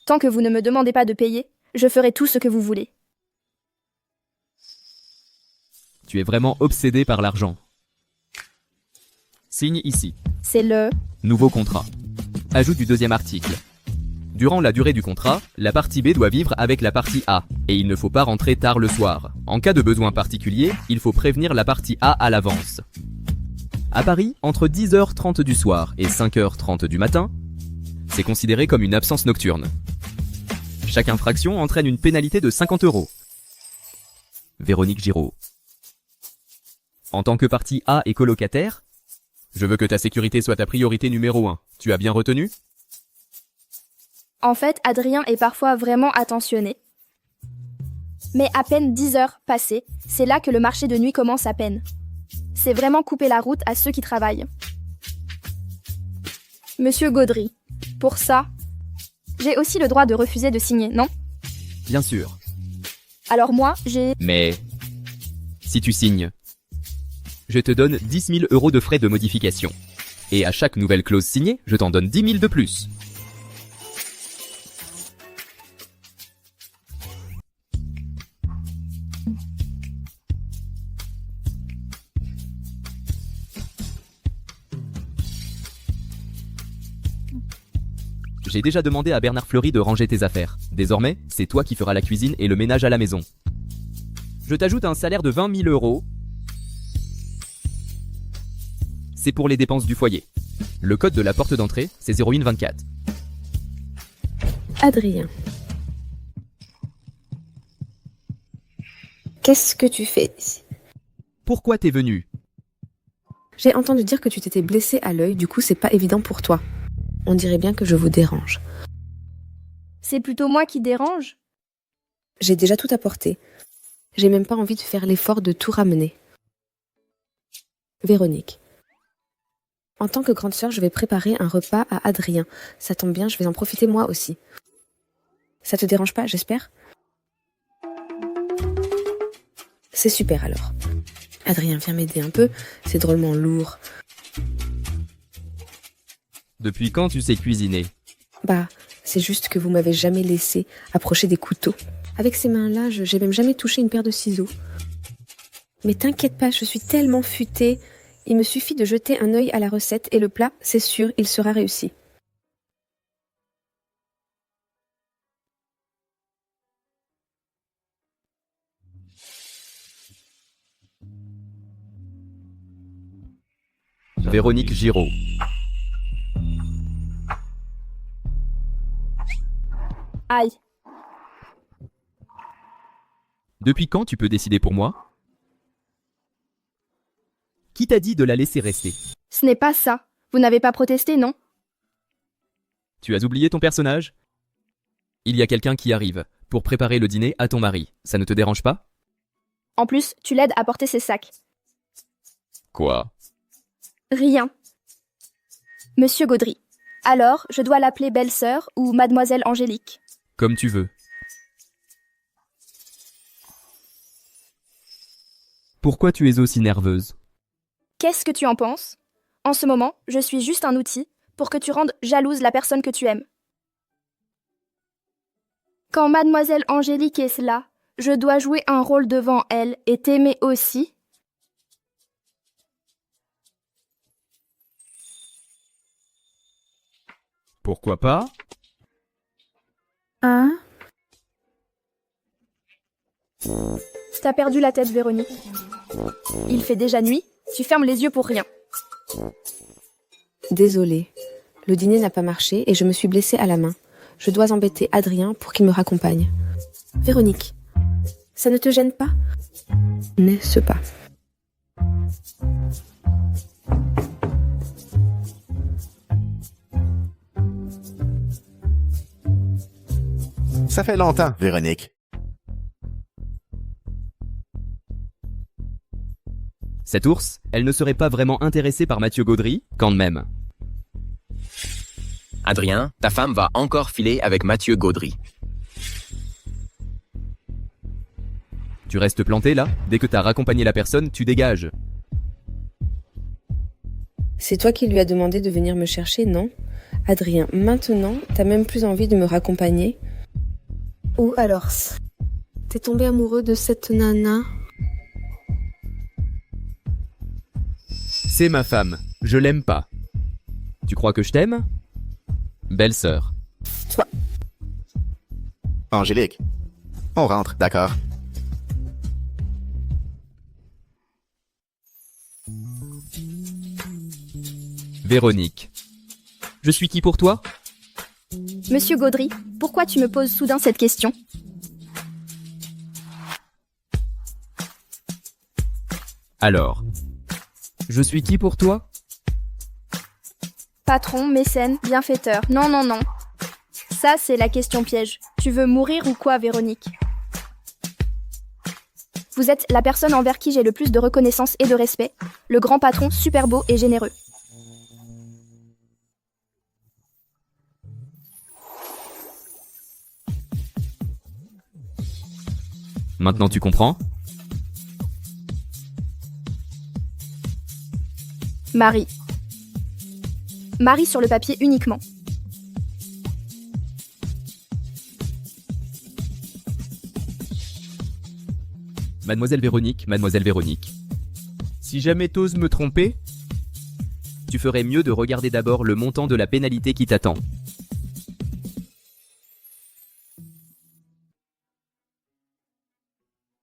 Tant que vous ne me demandez pas de payer, je ferai tout ce que vous voulez. Tu es vraiment obsédé par l'argent. Signe ici. C'est le... Nouveau contrat. Ajoute du deuxième article. Durant la durée du contrat, la partie B doit vivre avec la partie A, et il ne faut pas rentrer tard le soir. En cas de besoin particulier, il faut prévenir la partie A à l'avance. À Paris, entre 10h30 du soir et 5h30 du matin, c'est considéré comme une absence nocturne. Chaque infraction entraîne une pénalité de 50 €. Véronique Giraud. En tant que partie A et colocataire, je veux que ta sécurité soit ta priorité numéro 1. Tu as bien retenu? En fait, Adrien est parfois vraiment attentionné. Mais à peine 10 heures passées, c'est là que le marché de nuit commence à peine. C'est vraiment couper la route à ceux qui travaillent. Monsieur Gaudry, pour ça, j'ai aussi le droit de refuser de signer, non? Bien sûr. Alors moi, j'ai... Mais si tu signes, je te donne 10 000 € de frais de modification. Et à chaque nouvelle clause signée, je t'en donne 10 000 de plus. J'ai déjà demandé à Bernard Fleury de ranger tes affaires. Désormais, c'est toi qui feras la cuisine et le ménage à la maison. Je t'ajoute un salaire de 20 000 €. C'est pour les dépenses du foyer. Le code de la porte d'entrée, c'est 0124. Adrien. Qu'est-ce que tu fais ici? Pourquoi t'es venu? J'ai entendu dire que tu t'étais blessé à l'œil, du coup c'est pas évident pour toi. On dirait bien que je vous dérange. C'est plutôt moi qui dérange. J'ai déjà tout apporté. J'ai même pas envie de faire l'effort de tout ramener. Véronique. En tant que grande sœur, je vais préparer un repas à Adrien. Ça tombe bien, je vais en profiter moi aussi. Ça te dérange pas, j'espère? C'est super alors. Adrien, viens m'aider un peu, c'est drôlement lourd. Depuis quand tu sais cuisiner? Bah, c'est juste que vous m'avez jamais laissé approcher des couteaux. Avec ces mains-là, j'ai même jamais touché une paire de ciseaux. Mais t'inquiète pas, je suis tellement futée. Il me suffit de jeter un œil à la recette et le plat, c'est sûr, il sera réussi. Véronique Giraud. Aïe. Depuis quand tu peux décider pour moi? Qui t'a dit de la laisser rester? Ce n'est pas ça. Vous n'avez pas protesté, non? Tu as oublié ton personnage? Il y a quelqu'un qui arrive pour préparer le dîner à ton mari. Ça ne te dérange pas? En plus, tu l'aides à porter ses sacs. Quoi? Rien. Monsieur Gaudry. Alors, je dois l'appeler belle-sœur ou mademoiselle Angélique. Comme tu veux. Pourquoi tu es aussi nerveuse? Qu'est-ce que tu en penses? En ce moment, je suis juste un outil pour que tu rendes jalouse la personne que tu aimes. Quand mademoiselle Angélique est là, je dois jouer un rôle devant elle et t'aimer aussi. Pourquoi pas? Hein? T'as perdu la tête, Véronique. Il fait déjà nuit, tu fermes les yeux pour rien. Désolée. Le dîner n'a pas marché et je me suis blessée à la main. Je dois embêter Adrien pour qu'il me raccompagne. Véronique, ça ne te gêne pas? N'est-ce pas? Ça fait longtemps, Véronique. Cet ours, elle ne serait pas vraiment intéressée par Mathieu Gaudry, quand même. Adrien, ta femme va encore filer avec Mathieu Gaudry. Tu restes planté là? Dès que t'as raccompagné la personne, tu dégages. C'est toi qui lui as demandé de venir me chercher, non? Adrien, maintenant, t'as même plus envie de me raccompagner? Ou alors, t'es tombé amoureux de cette nana? C'est ma femme, je l'aime pas. Tu crois que je t'aime? Belle-sœur. Toi. Angélique, on rentre, d'accord? Véronique. Je suis qui pour toi? Monsieur Gaudry, pourquoi tu me poses soudain cette question? Alors, je suis qui pour toi? Patron, mécène, bienfaiteur. Non, non, non. Ça, c'est la question piège. Tu veux mourir ou quoi, Véronique? Vous êtes la personne envers qui j'ai le plus de reconnaissance et de respect. Le grand patron, super beau et généreux. Maintenant tu comprends? Marie. Marie sur le papier uniquement. Mademoiselle Véronique, Mademoiselle Véronique. Si jamais t'oses me tromper, tu ferais mieux de regarder d'abord le montant de la pénalité qui t'attend.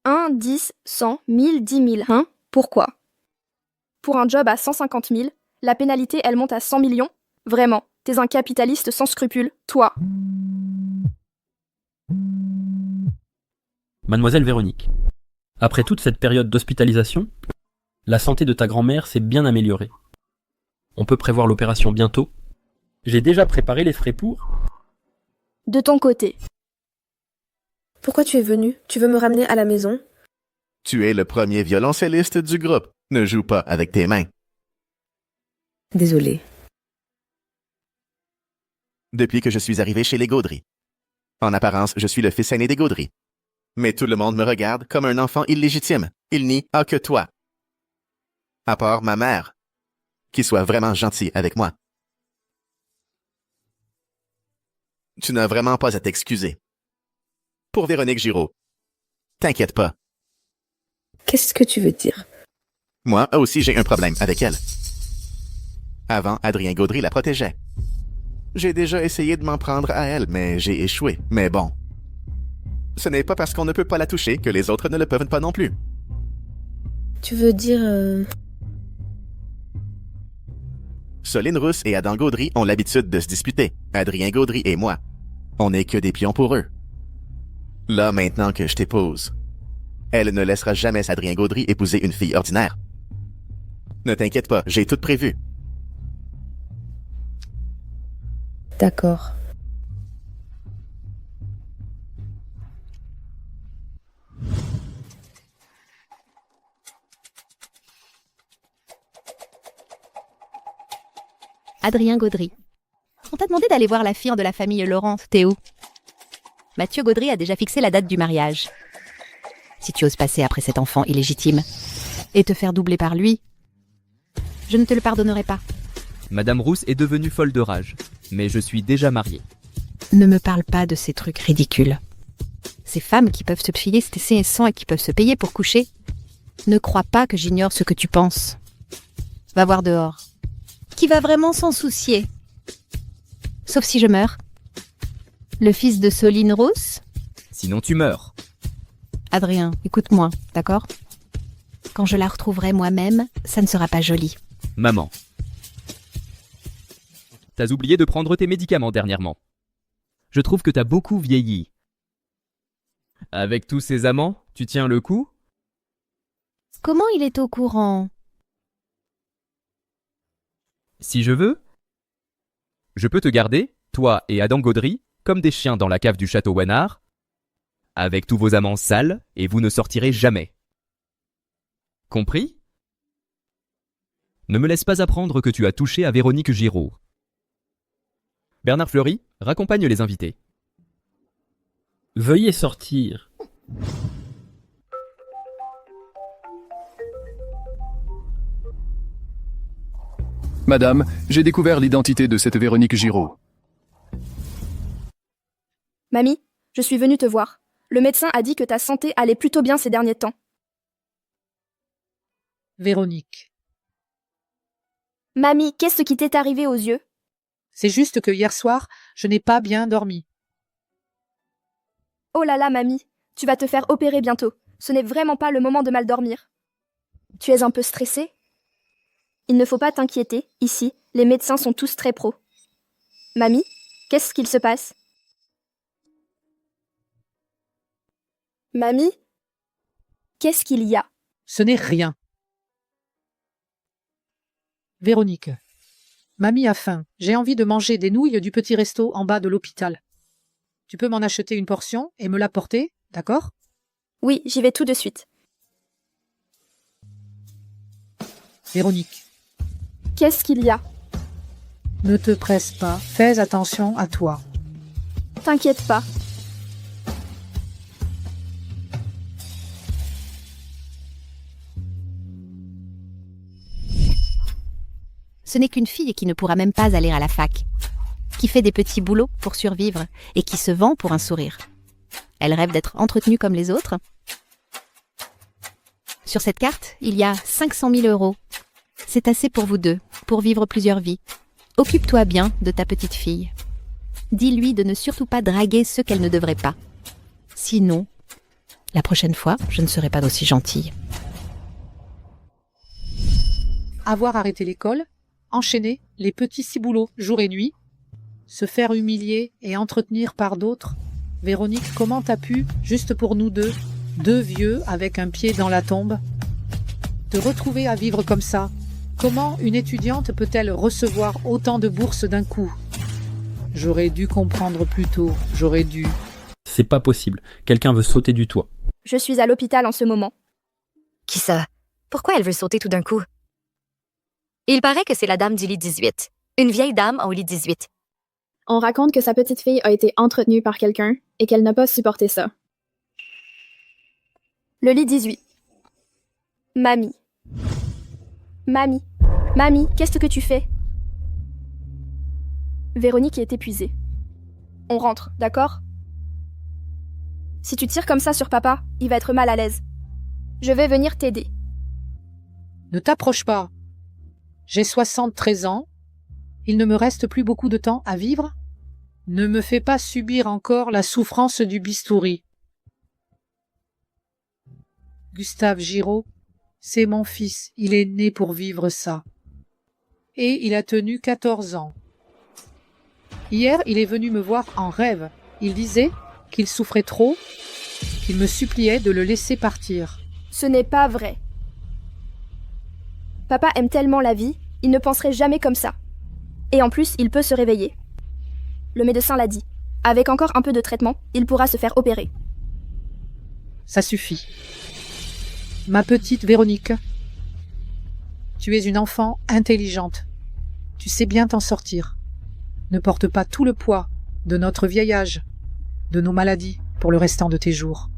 Un, 10, 100, 1000, 10 000, hein? Pourquoi? Pour un job à 150 000, la pénalité, elle monte à 100 millions? Vraiment, t'es un capitaliste sans scrupules, toi. Mademoiselle Véronique, après toute cette période d'hospitalisation, la santé de ta grand-mère s'est bien améliorée. On peut prévoir l'opération bientôt. J'ai déjà préparé les frais pour. De ton côté. Pourquoi tu es venu? Tu veux me ramener à la maison? Tu es le premier violoncelliste du groupe. Ne joue pas avec tes mains. Désolée. Depuis que je suis arrivé chez les Gaudry. En apparence, je suis le fils aîné des Gaudry. Mais tout le monde me regarde comme un enfant illégitime. Il n'y a que toi. À part ma mère. Qui soit vraiment gentil avec moi. Tu n'as vraiment pas à t'excuser. Pour Véronique Giraud. T'inquiète pas. Qu'est-ce que tu veux dire? Moi aussi, j'ai un problème avec elle. Avant, Adrien Gaudry la protégeait. J'ai déjà essayé de m'en prendre à elle, mais j'ai échoué. Mais bon. Ce n'est pas parce qu'on ne peut pas la toucher que les autres ne le peuvent pas non plus. Tu veux dire... Soline Rousse et Adam Gaudry ont l'habitude de se disputer. Adrien Gaudry et moi. On n'est que des pions pour eux. Là, maintenant que je t'épouse, elle ne laissera jamais Adrien Gaudry épouser une fille ordinaire. Ne t'inquiète pas, j'ai tout prévu. D'accord. Adrien Gaudry. On t'a demandé d'aller voir la fille de la famille Laurent, t'es où? Mathieu Gaudry a déjà fixé la date du mariage. Si tu oses passer après cet enfant illégitime et te faire doubler par lui, je ne te le pardonnerai pas. Madame Rousse est devenue folle de rage, mais je suis déjà marié. Ne me parle pas de ces trucs ridicules. Ces femmes qui peuvent se filer ses sang et qui peuvent se payer pour coucher. Ne crois pas que j'ignore ce que tu penses. Va voir dehors. Qui va vraiment s'en soucier? Sauf si je meurs. Le fils de Soline Rousse? Sinon tu meurs. Adrien, écoute-moi, d'accord? Quand je la retrouverai moi-même, ça ne sera pas joli. Maman. T'as oublié de prendre tes médicaments dernièrement. Je trouve que t'as beaucoup vieilli. Avec tous ces amants, tu tiens le coup? Comment il est au courant? Si je veux, je peux te garder, toi et Adam Gaudry, comme des chiens dans la cave du château Wenard, avec tous vos amants sales, et vous ne sortirez jamais. Compris? Ne me laisse pas apprendre que tu as touché à Véronique Giraud. Bernard Fleury, raccompagne les invités. Veuillez sortir. Madame, j'ai découvert l'identité de cette Véronique Giraud. Mamie, je suis venue te voir. Le médecin a dit que ta santé allait plutôt bien ces derniers temps. Véronique. Mamie, qu'est-ce qui t'est arrivé aux yeux? C'est juste que hier soir, je n'ai pas bien dormi. Oh là là, mamie, tu vas te faire opérer bientôt. Ce n'est vraiment pas le moment de mal dormir. Tu es un peu stressée? Il ne faut pas t'inquiéter, ici, les médecins sont tous très pros. Mamie, qu'est-ce qu'il se passe? Mamie? Qu'est-ce qu'il y a? Ce n'est rien. Véronique. Mamie a faim. J'ai envie de manger des nouilles du petit resto en bas de l'hôpital. Tu peux m'en acheter une portion et me l'apporter, d'accord? Oui, j'y vais tout de suite. Véronique. Qu'est-ce qu'il y a? Ne te presse pas. Fais attention à toi. T'inquiète pas. Ce n'est qu'une fille qui ne pourra même pas aller à la fac, qui fait des petits boulots pour survivre et qui se vend pour un sourire. Elle rêve d'être entretenue comme les autres. Sur cette carte, il y a 500 000 €. C'est assez pour vous deux, pour vivre plusieurs vies. Occupe-toi bien de ta petite fille. Dis-lui de ne surtout pas draguer ceux qu'elle ne devrait pas. Sinon, la prochaine fois, je ne serai pas aussi gentille. Avoir arrêté l'école, enchaîner les petits ciboulots jour et nuit, se faire humilier et entretenir par d'autres. Véronique, comment t'as pu, juste pour nous deux, deux vieux avec un pied dans la tombe, te retrouver à vivre comme ça? Comment une étudiante peut-elle recevoir autant de bourses d'un coup? J'aurais dû comprendre plus tôt, j'aurais dû. C'est pas possible. Quelqu'un veut sauter du toit. Je suis à l'hôpital en ce moment. Qui ça? Pourquoi elle veut sauter tout d'un coup? Il paraît que c'est la dame du lit 18. Une vieille dame au lit 18. On raconte que sa petite fille a été entretenue par quelqu'un et qu'elle n'a pas supporté ça. Le lit 18. Mamie. Mamie. Mamie, qu'est-ce que tu fais? Véronique est épuisée. On rentre, d'accord? Si tu tires comme ça sur papa, il va être mal à l'aise. Je vais venir t'aider. Ne t'approche pas. J'ai 73 ans. Il ne me reste plus beaucoup de temps à vivre. Ne me fais pas subir encore la souffrance du bistouri. Gustave Giraud, c'est mon fils. Il est né pour vivre ça. Et il a tenu 14 ans. Hier, il est venu me voir en rêve. Il disait qu'il souffrait trop, qu'il me suppliait de le laisser partir. Ce n'est pas vrai. Papa aime tellement la vie, il ne penserait jamais comme ça. Et en plus, il peut se réveiller. le médecin l'a dit. Avec encore un peu de traitement, il pourra se faire opérer. Ça suffit. Ma petite Véronique, tu es une enfant intelligente. Tu sais bien t'en sortir. Ne porte pas tout le poids de notre vieil âge, de nos maladies pour le restant de tes jours.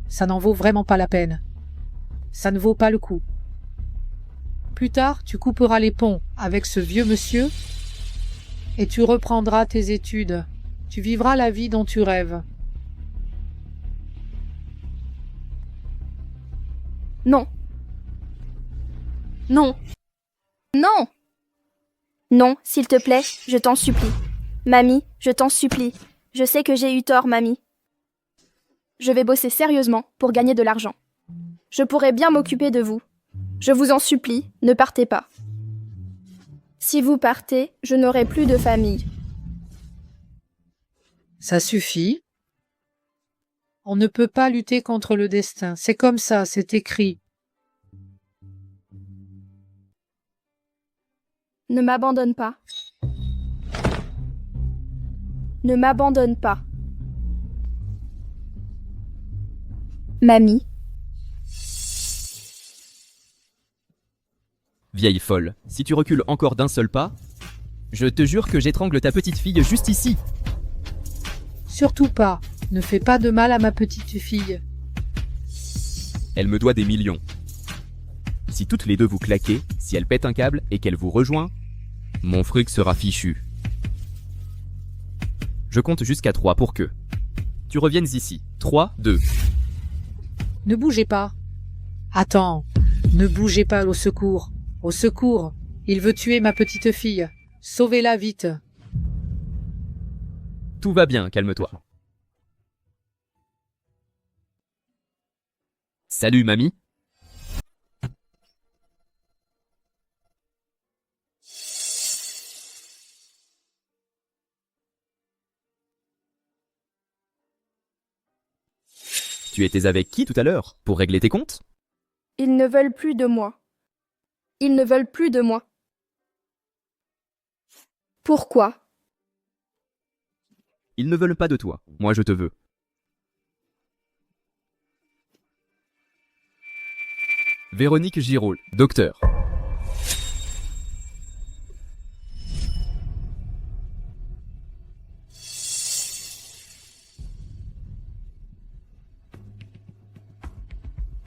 Ça n'en vaut vraiment pas la peine. Ça ne vaut pas le coup. Plus tard, tu couperas les ponts avec ce vieux monsieur et tu reprendras tes études. Tu vivras la vie dont tu rêves. Non. Non. Non. Non, s'il te plaît, je t'en supplie. Mamie, je t'en supplie. Je sais que j'ai eu tort, mamie. Je vais bosser sérieusement pour gagner de l'argent. Je pourrai bien m'occuper de vous. Je vous en supplie, ne partez pas. Si vous partez, je n'aurai plus de famille. Ça suffit. On ne peut pas lutter contre le destin. C'est comme ça, c'est écrit. Ne m'abandonne pas. Ne m'abandonne pas. Mamie. Vieille folle, si tu recules encore d'un seul pas, je te jure que j'étrangle ta petite fille juste ici. Surtout pas. Ne fais pas de mal à ma petite fille. Elle me doit des millions. Si toutes les deux vous claquez, si elle pète un câble et qu'elle vous rejoint, mon fric sera fichu. Je compte jusqu'à 3 pour que tu reviennes ici. 3, 2. Ne bougez pas. Attends. Ne bougez pas au secours. Au secours. Il veut tuer ma petite fille. Sauvez-la vite. Tout va bien, calme-toi. Salut, mamie. Tu étais avec qui tout à l'heure pour régler tes comptes? Ils ne veulent plus de moi. Ils ne veulent plus de moi. Pourquoi? Ils ne veulent pas de toi. Moi, je te veux. Véronique Giraud, docteur.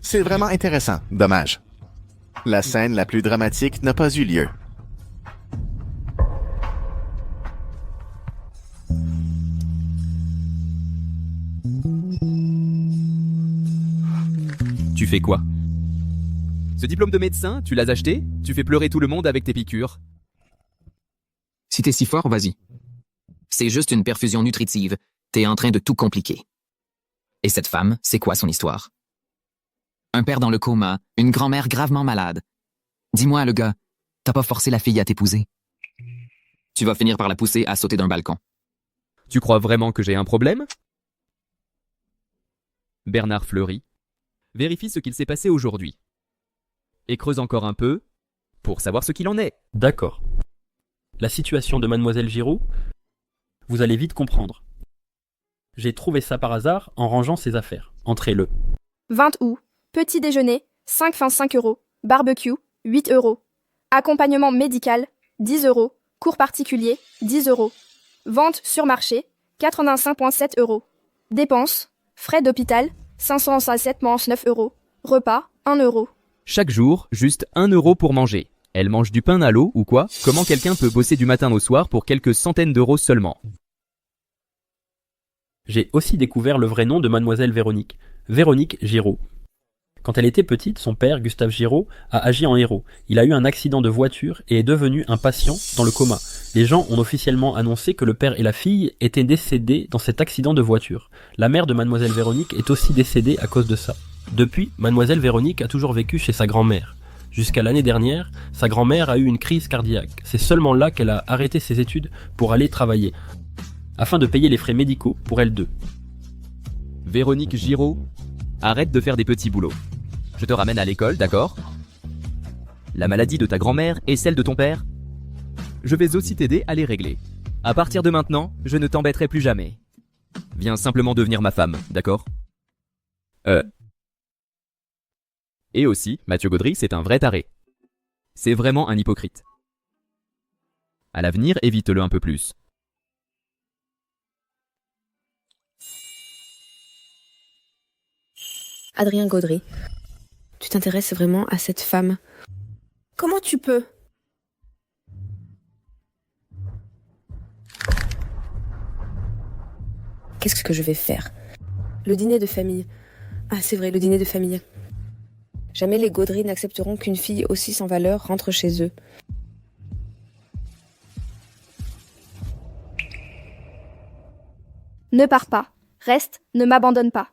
C'est vraiment intéressant. Dommage. La scène la plus dramatique n'a pas eu lieu. Tu fais quoi? Ce diplôme de médecin, tu l'as acheté? Tu fais pleurer tout le monde avec tes piqûres? Si t'es si fort, vas-y. C'est juste une perfusion nutritive. T'es en train de tout compliquer. Et cette femme, c'est quoi son histoire? Un père dans le coma, une grand-mère gravement malade. Dis-moi, le gars, t'as pas forcé la fille à t'épouser? Tu vas finir par la pousser à sauter d'un balcon. Tu crois vraiment que j'ai un problème? Bernard Fleury. Vérifie ce qu'il s'est passé aujourd'hui. Et creuse encore un peu pour savoir ce qu'il en est. D'accord. La situation de mademoiselle Giraud, vous allez vite comprendre. J'ai trouvé ça par hasard en rangeant ses affaires. Entrez-le. 20 août. Petit déjeuner, 5 fins 5 €. Barbecue, 8 €. Accompagnement médical, 10 €. Cours particulier, 10 €. Vente sur marché, 85,7 €. Dépenses, frais d'hôpital, 567,9 €. Repas, 1 €. Chaque jour, juste 1 € pour manger. Elle mange du pain à l'eau ou quoi? Comment quelqu'un peut bosser du matin au soir pour quelques centaines d'euros seulement? J'ai aussi découvert le vrai nom de mademoiselle Véronique. Véronique Giraud. Quand elle était petite, son père, Gustave Giraud, a agi en héros. Il a eu un accident de voiture et est devenu un patient dans le coma. Les gens ont officiellement annoncé que le père et la fille étaient décédés dans cet accident de voiture. La mère de mademoiselle Véronique est aussi décédée à cause de ça. Depuis, mademoiselle Véronique a toujours vécu chez sa grand-mère. Jusqu'à l'année dernière, sa grand-mère a eu une crise cardiaque. C'est seulement là qu'elle a arrêté ses études pour aller travailler, afin de payer les frais médicaux pour elles deux. Véronique Giraud, arrête de faire des petits boulots. Je te ramène à l'école, d'accord? La maladie de ta grand-mère et celle de ton père, je vais aussi t'aider à les régler. À partir de maintenant, je ne t'embêterai plus jamais. Viens simplement devenir ma femme, d'accord? Et aussi, Mathieu Gaudry, c'est un vrai taré. C'est vraiment un hypocrite. À l'avenir, évite-le un peu plus. Adrien Gaudry, tu t'intéresses vraiment à cette femme? Comment tu peux? Qu'est-ce que je vais faire? Le dîner de famille. Ah, c'est vrai, le dîner de famille. Jamais les Gaudry n'accepteront qu'une fille aussi sans valeur rentre chez eux. Ne pars pas. Reste, ne m'abandonne pas.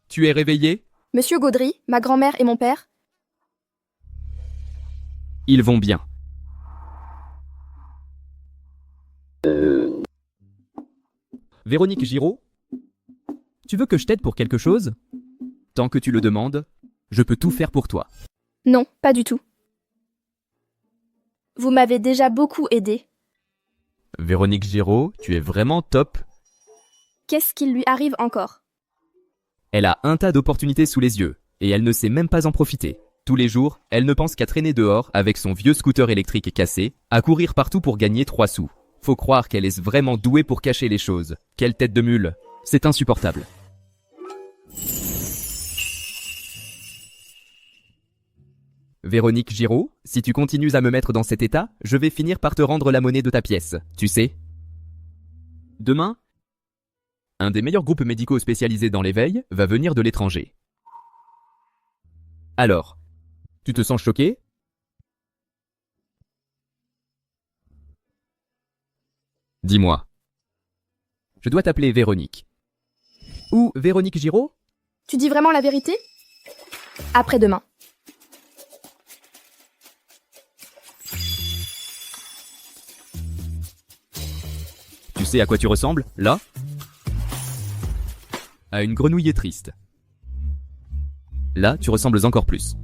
Tu es réveillé? Monsieur Gaudry, ma grand-mère et mon père. Ils vont bien. Véronique Giraud? Tu veux que je t'aide pour quelque chose? Tant que tu le demandes, je peux tout faire pour toi. Non, pas du tout. Vous m'avez déjà beaucoup aidé. Véronique Giraud, tu es vraiment top. Qu'est-ce qui lui arrive encore? Elle a un tas d'opportunités sous les yeux, et elle ne sait même pas en profiter. Tous les jours, elle ne pense qu'à traîner dehors avec son vieux scooter électrique cassé, à courir partout pour gagner 3 sous. Faut croire qu'elle est vraiment douée pour cacher les choses. Quelle tête de mule. C'est insupportable. Véronique Giraud, si tu continues à me mettre dans cet état, je vais finir par te rendre la monnaie de ta pièce, tu sais. Demain, un des meilleurs groupes médicaux spécialisés dans l'éveil va venir de l'étranger. Alors, tu te sens choqué? Dis-moi. Je dois t'appeler Véronique. Ou Véronique Giraud? Tu dis vraiment la vérité? Après-demain. Tu sais à quoi tu ressembles, là? À une grenouille triste. Là, tu ressembles encore plus.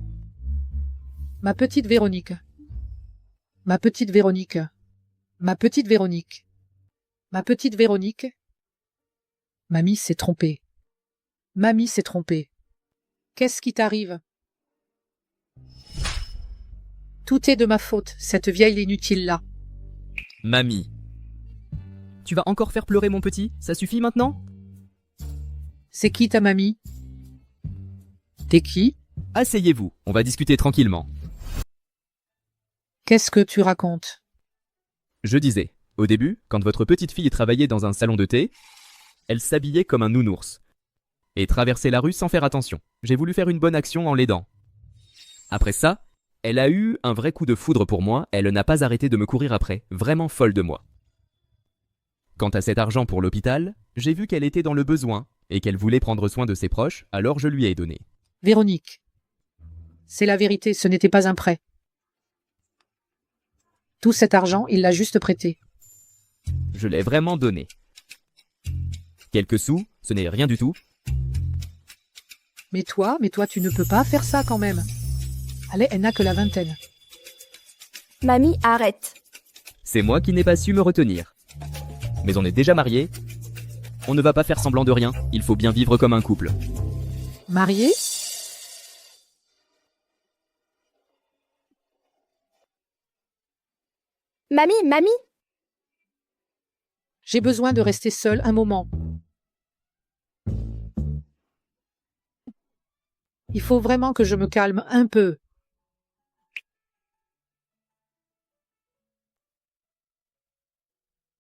Ma petite Véronique. Ma petite Véronique. Ma petite Véronique. Ma petite Véronique. Mamie s'est trompée. Mamie s'est trompée. Qu'est-ce qui t'arrive? Tout est de ma faute, cette vieille inutile-là. Mamie. Tu vas encore faire pleurer mon petit? Ça suffit maintenant? C'est qui ta mamie? T'es qui? Asseyez-vous, on va discuter tranquillement. Qu'est-ce que tu racontes? Je disais, au début, quand votre petite fille travaillait dans un salon de thé, elle s'habillait comme un nounours et traversait la rue sans faire attention. J'ai voulu faire une bonne action en l'aidant. Après ça, elle a eu un vrai coup de foudre pour moi, elle n'a pas arrêté de me courir après, vraiment folle de moi. Quant à cet argent pour l'hôpital, j'ai vu qu'elle était dans le besoin et qu'elle voulait prendre soin de ses proches, alors je lui ai donné. Véronique. C'est la vérité, ce n'était pas un prêt. Tout cet argent, il l'a juste prêté. Je l'ai vraiment donné. Quelques sous, ce n'est rien du tout. Mais toi, tu ne peux pas faire ça quand même. Allez, elle n'a que la vingtaine. Mamie, arrête. C'est moi qui n'ai pas su me retenir. Mais on est déjà mariés. On ne va pas faire semblant de rien, il faut bien vivre comme un couple. Marié? Mamie! J'ai besoin de rester seule un moment. Il faut vraiment que je me calme un peu.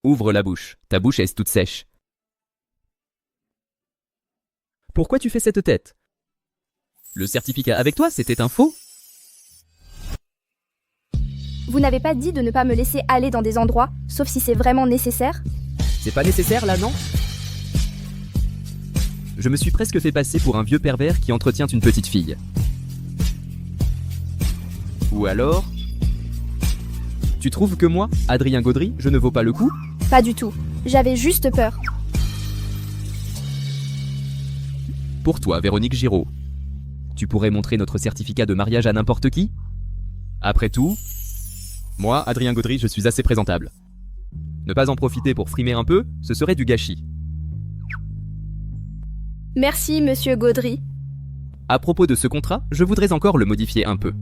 Ouvre la bouche, ta bouche est toute sèche. Pourquoi tu fais cette tête? Le certificat avec toi, c'était un faux? Vous n'avez pas dit de ne pas me laisser aller dans des endroits, sauf si c'est vraiment nécessaire? C'est pas nécessaire là, non? Je me suis presque fait passer pour un vieux pervers qui entretient une petite fille. Ou alors... Tu trouves que moi, Adrien Gaudry, je ne vaux pas le coup? Pas du tout. J'avais juste peur. Pour toi, Véronique Giraud, tu pourrais montrer notre certificat de mariage à n'importe qui? Après tout, moi, Adrien Gaudry, je suis assez présentable. Ne pas en profiter pour frimer un peu, ce serait du gâchis. Merci, monsieur Gaudry. À propos de ce contrat, je voudrais encore le modifier un peu.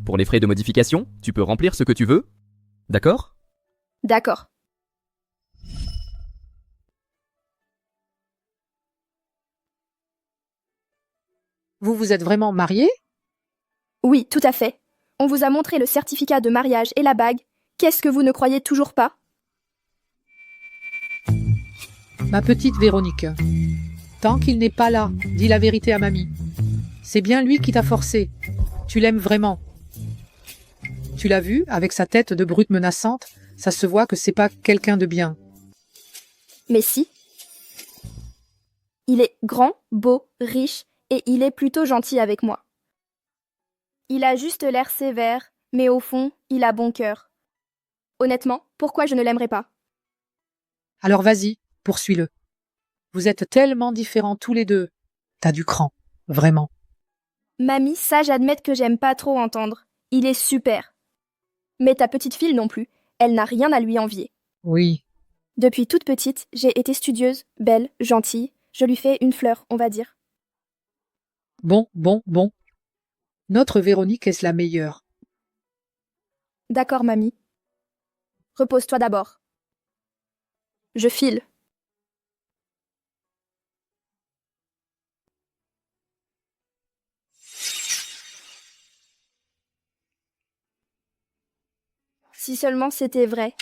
Pour les frais de modification, tu peux remplir ce que tu veux. D'accord ? D'accord. Vous vous êtes vraiment mariés? Oui, tout à fait. On vous a montré le certificat de mariage et la bague. Qu'est-ce que vous ne croyez toujours pas? Ma petite Véronique, tant qu'il n'est pas là, dis la vérité à mamie. C'est bien lui qui t'a forcé. Tu l'aimes vraiment. Tu l'as vu, avec sa tête de brute menaçante, ça se voit que c'est pas quelqu'un de bien. Mais si. Il est grand, beau, riche, et il est plutôt gentil avec moi. Il a juste l'air sévère, mais au fond, il a bon cœur. Honnêtement, pourquoi je ne l'aimerais pas? Alors vas-y, poursuis-le. Vous êtes tellement différents tous les deux. T'as du cran, vraiment. Mamie, ça j'admets que j'aime pas trop entendre. Il est super. Mais ta petite fille non plus, elle n'a rien à lui envier. Oui. Depuis toute petite, j'ai été studieuse, belle, gentille. Je lui fais une fleur, on va dire. Bon. Notre Véronique est la meilleure. D'accord, mamie. Repose-toi d'abord. Je file. Si seulement c'était vrai.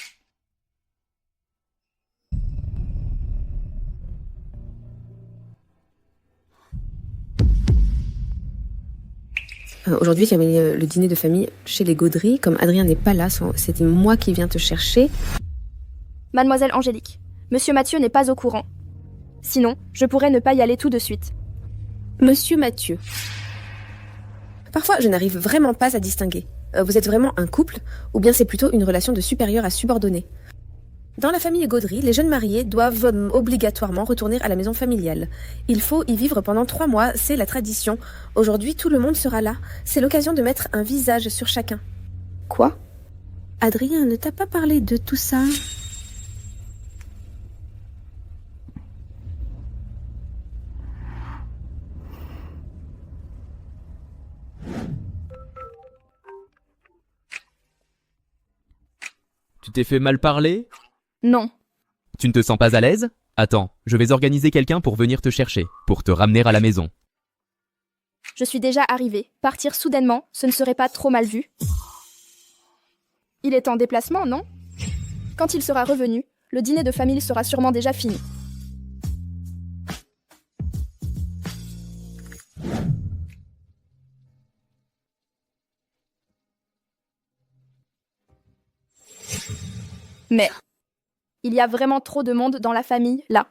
Aujourd'hui, il y avait le dîner de famille chez les Gaudry. Comme Adrien n'est pas là, c'était moi qui viens te chercher. Mademoiselle Angélique, Monsieur Mathieu n'est pas au courant. Sinon, je pourrais ne pas y aller tout de suite. Monsieur Mathieu. Parfois, je n'arrive vraiment pas à distinguer. Vous êtes vraiment un couple, ou bien c'est plutôt une relation de supérieur à subordonné? Dans la famille Gaudry, les jeunes mariés doivent obligatoirement retourner à la maison familiale. Il faut y vivre pendant 3 mois, c'est la tradition. Aujourd'hui, tout le monde sera là. C'est l'occasion de mettre un visage sur chacun. Quoi? Adrien ne t'a pas parlé de tout ça? Tu t'es fait mal parler? Non. Tu ne te sens pas à l'aise? Attends, je vais organiser quelqu'un pour venir te chercher, pour te ramener à la maison. Je suis déjà arrivée. Partir soudainement, ce ne serait pas trop mal vu. Il est en déplacement, non? Quand il sera revenu, le dîner de famille sera sûrement déjà fini. Mais il y a vraiment trop de monde dans la famille, là.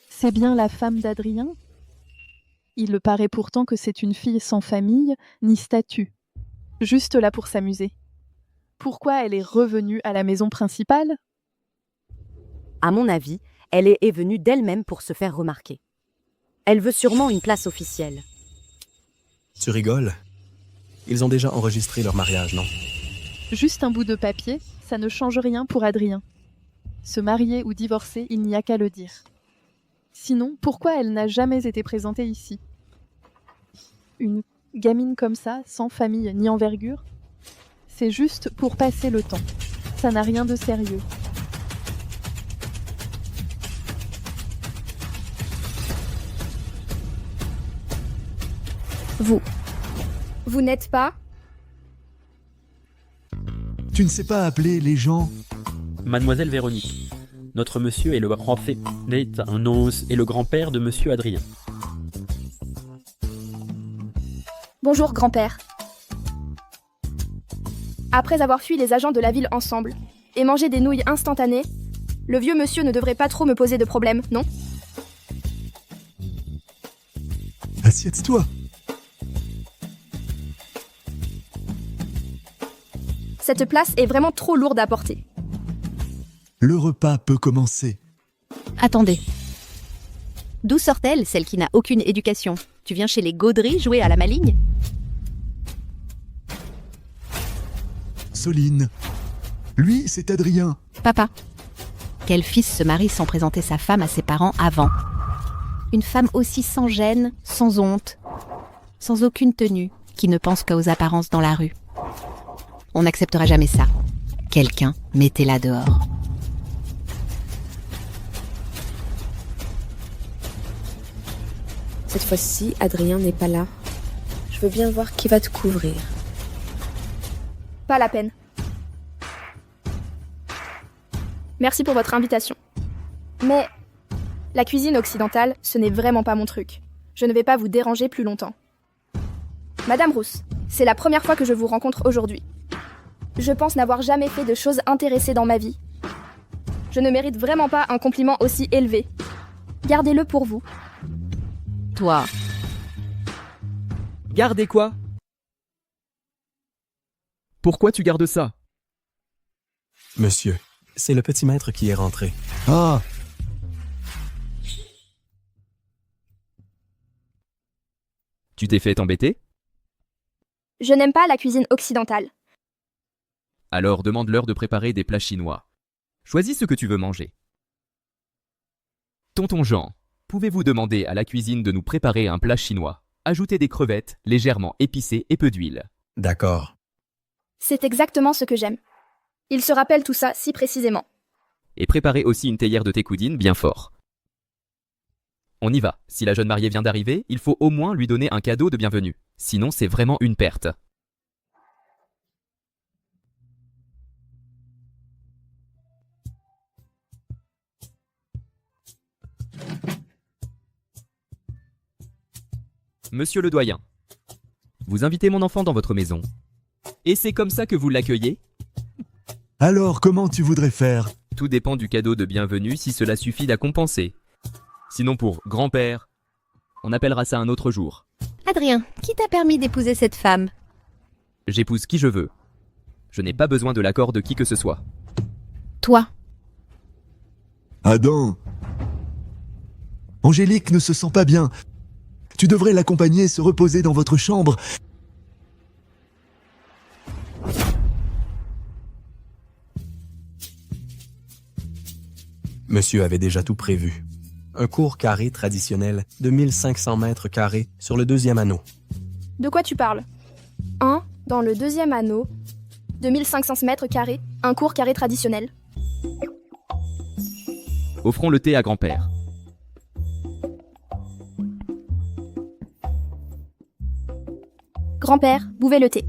C'est bien la femme d'Adrien? Il paraît pourtant que c'est une fille sans famille ni statut, juste là pour s'amuser. Pourquoi elle est revenue à la maison principale? À mon avis, elle est venue d'elle-même pour se faire remarquer. Elle veut sûrement une place officielle. Tu rigoles? Ils ont déjà enregistré leur mariage, non? Juste un bout de papier, ça ne change rien pour Adrien. Se marier ou divorcer, il n'y a qu'à le dire. Sinon, pourquoi elle n'a jamais été présentée ici? Une gamine comme ça, sans famille ni envergure, c'est juste pour passer le temps. Ça n'a rien de sérieux. Vous n'êtes pas? Tu ne sais pas appeler les gens? Mademoiselle Véronique, notre monsieur est le est le grand-père de monsieur Adrien. Bonjour, grand-père. Après avoir fui les agents de la ville ensemble et mangé des nouilles instantanées, le vieux monsieur ne devrait pas trop me poser de problème, non? Assieds-toi. Cette place est vraiment trop lourde à porter. Le repas peut commencer. Attendez. D'où sort-elle, celle qui n'a aucune éducation? Tu viens chez les Gaudry jouer à la maligne? Soline, Lui, c'est Adrien. Papa, quel fils se marie sans présenter sa femme à ses parents avant? Une femme aussi sans gêne, sans honte, sans aucune tenue, qui ne pense qu'aux apparences dans la rue. On n'acceptera jamais ça. Quelqu'un, mettez-la dehors. Cette fois-ci, Adrien n'est pas là. Je veux bien voir qui va te couvrir. Pas la peine. Merci pour votre invitation. Mais la cuisine occidentale, ce n'est vraiment pas mon truc. Je ne vais pas vous déranger plus longtemps. Madame Rousse, c'est la première fois que je vous rencontre aujourd'hui. Je pense n'avoir jamais fait de choses intéressées dans ma vie. Je ne mérite vraiment pas un compliment aussi élevé. Gardez-le pour vous. Toi. Gardez quoi? Pourquoi tu gardes ça? Monsieur, c'est le petit maître qui est rentré. Ah! Tu t'es fait embêter? Je n'aime pas la cuisine occidentale. Alors demande-leur de préparer des plats chinois. Choisis ce que tu veux manger. Tonton Jean, pouvez-vous demander à la cuisine de nous préparer un plat chinois? Ajoutez des crevettes, légèrement épicées et peu d'huile. D'accord. C'est exactement ce que j'aime. Il se rappelle tout ça si précisément. Et préparez aussi une théière de técoudine bien fort. On y va. Si la jeune mariée vient d'arriver, il faut au moins lui donner un cadeau de bienvenue. Sinon, c'est vraiment une perte. Monsieur le doyen, vous invitez mon enfant dans votre maison. Et c'est comme ça que vous l'accueillez? Alors, comment tu voudrais faire? Tout dépend du cadeau de bienvenue si cela suffit à compenser. Sinon pour grand-père, on appellera ça un autre jour. Adrien, qui t'a permis d'épouser cette femme? J'épouse qui je veux. Je n'ai pas besoin de l'accord de qui que ce soit. Toi. Adam. Angélique ne se sent pas bien. Tu devrais l'accompagner se reposer dans votre chambre. Monsieur avait déjà tout prévu. Un court carré traditionnel de 1500 mètres carrés sur le deuxième anneau. De quoi tu parles? Dans le deuxième anneau, de 1500 mètres carrés, un court carré traditionnel. Offrons le thé à grand-père. Grand-père, buvez le thé.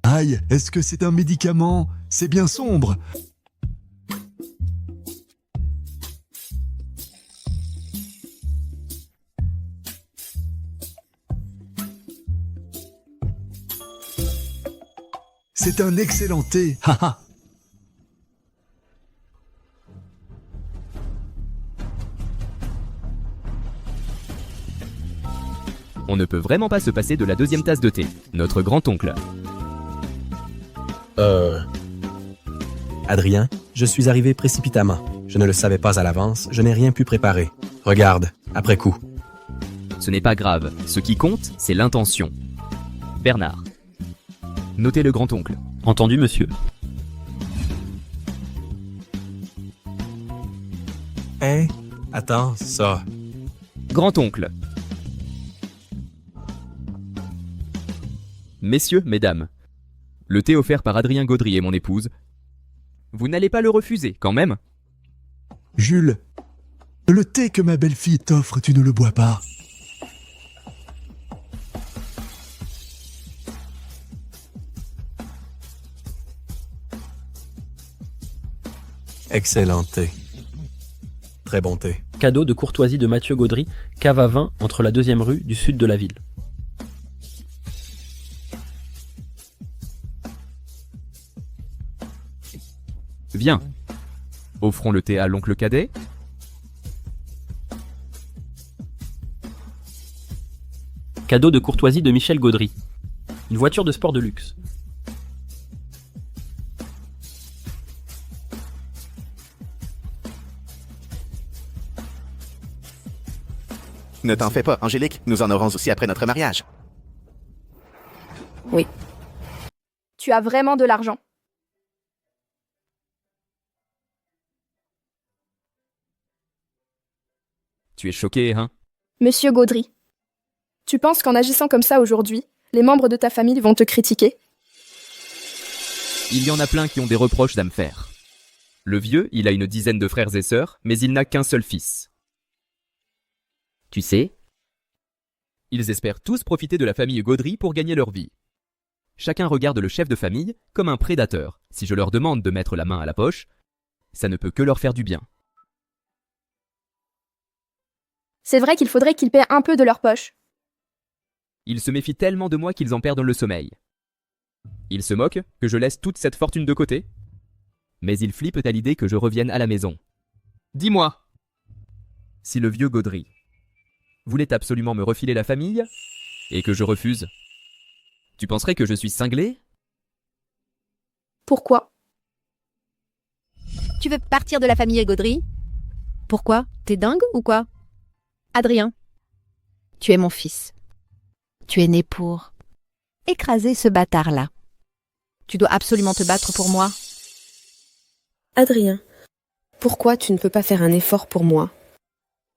Aïe, est-ce que c'est un médicament? C'est bien sombre. C'est un excellent thé, haha. On ne peut vraiment pas se passer de la deuxième tasse de thé. Notre grand-oncle. Adrien, je suis arrivé précipitamment. Je ne le savais pas à l'avance, je n'ai rien pu préparer. Regarde, après coup. Ce n'est pas grave. Ce qui compte, c'est l'intention. Bernard. Notez le grand-oncle. Entendu, monsieur. Hein? Attends, ça. Grand-oncle. Messieurs, mesdames, le thé offert par Adrien Gaudry et mon épouse, vous n'allez pas le refuser, quand même? Jules, le thé que ma belle-fille t'offre, tu ne le bois pas. Excellent thé. Très bon thé. Cadeau de courtoisie de Mathieu Gaudry, cave à vin entre la deuxième rue du sud de la ville. Viens. Offrons le thé à l'oncle Cadet. Cadeau de courtoisie de Michel Gaudry. Une voiture de sport de luxe. Ne t'en fais pas, Angélique, nous en aurons aussi après notre mariage. Oui. Tu as vraiment de l'argent. Tu es choqué, hein? Monsieur Gaudry, tu penses qu'en agissant comme ça aujourd'hui, les membres de ta famille vont te critiquer? Il y en a plein qui ont des reproches à me faire. Le vieux, il a une dizaine de frères et sœurs, mais il n'a qu'un seul fils. Tu sais, ils espèrent tous profiter de la famille Gaudry pour gagner leur vie. Chacun regarde le chef de famille comme un prédateur. Si je leur demande de mettre la main à la poche, ça ne peut que leur faire du bien. C'est vrai qu'il faudrait qu'ils paient un peu de leur poche. Ils se méfient tellement de moi qu'ils en perdent le sommeil. Ils se moquent que je laisse toute cette fortune de côté. Mais ils flippent à l'idée que je revienne à la maison. Dis-moi, si le vieux Gaudry voulait absolument me refiler la famille, et que je refuse, tu penserais que je suis cinglé? Pourquoi? Tu veux partir de la famille Gaudry? Pourquoi? T'es dingue ou quoi? Adrien, tu es mon fils. Tu es né pour écraser ce bâtard-là. Tu dois absolument te battre pour moi. Adrien, pourquoi tu ne peux pas faire un effort pour moi?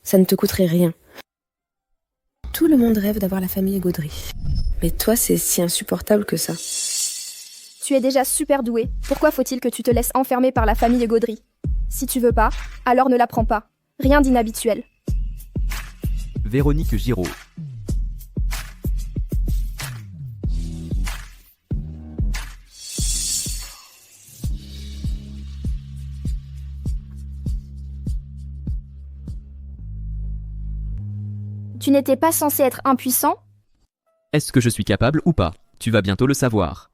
Ça ne te coûterait rien. Tout le monde rêve d'avoir la famille Gaudry. Mais toi, c'est si insupportable que ça. Tu es déjà super doué. Pourquoi faut-il que tu te laisses enfermer par la famille Gaudry? Si tu veux pas, alors ne la prends pas. Rien d'inhabituel. Véronique Giraud. Tu n'étais pas censé être impuissant? Est-ce que je suis capable ou pas? Tu vas bientôt le savoir.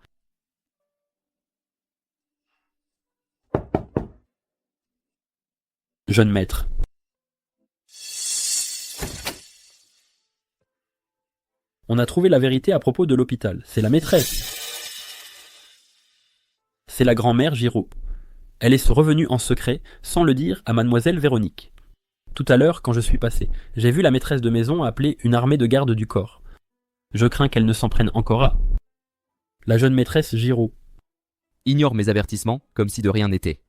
Jeune maître. On a trouvé la vérité à propos de l'hôpital. C'est la maîtresse. C'est la grand-mère Giraud. Elle est revenue en secret, sans le dire, à mademoiselle Véronique. Tout à l'heure, quand je suis passé, j'ai vu la maîtresse de maison appeler une armée de gardes du corps. Je crains qu'elle ne s'en prenne encore à. La jeune maîtresse Giraud. Ignore mes avertissements, comme si de rien n'était.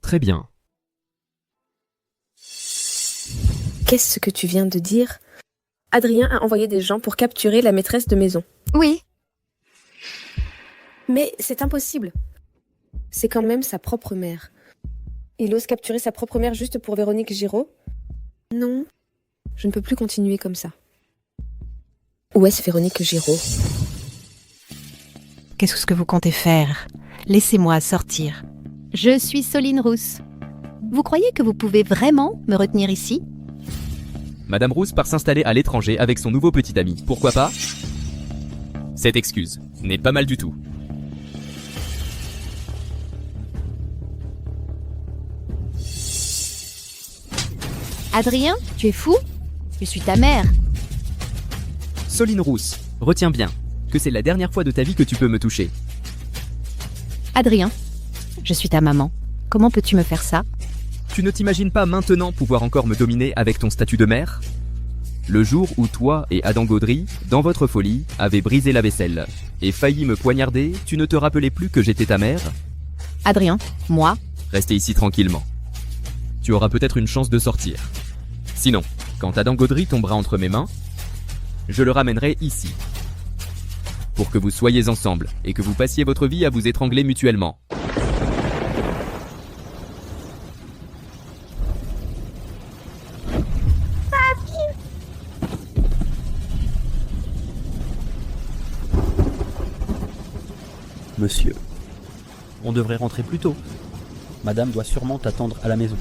Très bien. Qu'est-ce que tu viens de dire? Adrien a envoyé des gens pour capturer la maîtresse de maison. Oui. Mais c'est impossible. C'est quand même sa propre mère. Il ose capturer sa propre mère juste pour Véronique Giraud? Non, je ne peux plus continuer comme ça. Où est-ce Véronique Giraud? Qu'est-ce que vous comptez faire? Laissez-moi sortir. Je suis Soline Rousse. Vous croyez que vous pouvez vraiment me retenir ici? Madame Rousse part s'installer à l'étranger avec son nouveau petit ami. Pourquoi pas? Cette excuse n'est pas mal du tout. Adrien, tu es fou? Je suis ta mère. Soline Rousse, retiens bien que c'est la dernière fois de ta vie que tu peux me toucher. Adrien, je suis ta maman. Comment peux-tu me faire ça? Tu ne t'imagines pas maintenant pouvoir encore me dominer avec ton statut de mère? Le jour où toi et Adam Gaudry, dans votre folie, avez brisé la vaisselle et failli me poignarder, tu ne te rappelais plus que j'étais ta mère? Adrien, moi? Restez ici tranquillement. Tu auras peut-être une chance de sortir. Sinon, quand Adam Gaudry tombera entre mes mains, je le ramènerai ici. Pour que vous soyez ensemble et que vous passiez votre vie à vous étrangler mutuellement. Monsieur, on devrait rentrer plus tôt. Madame doit sûrement t'attendre à la maison.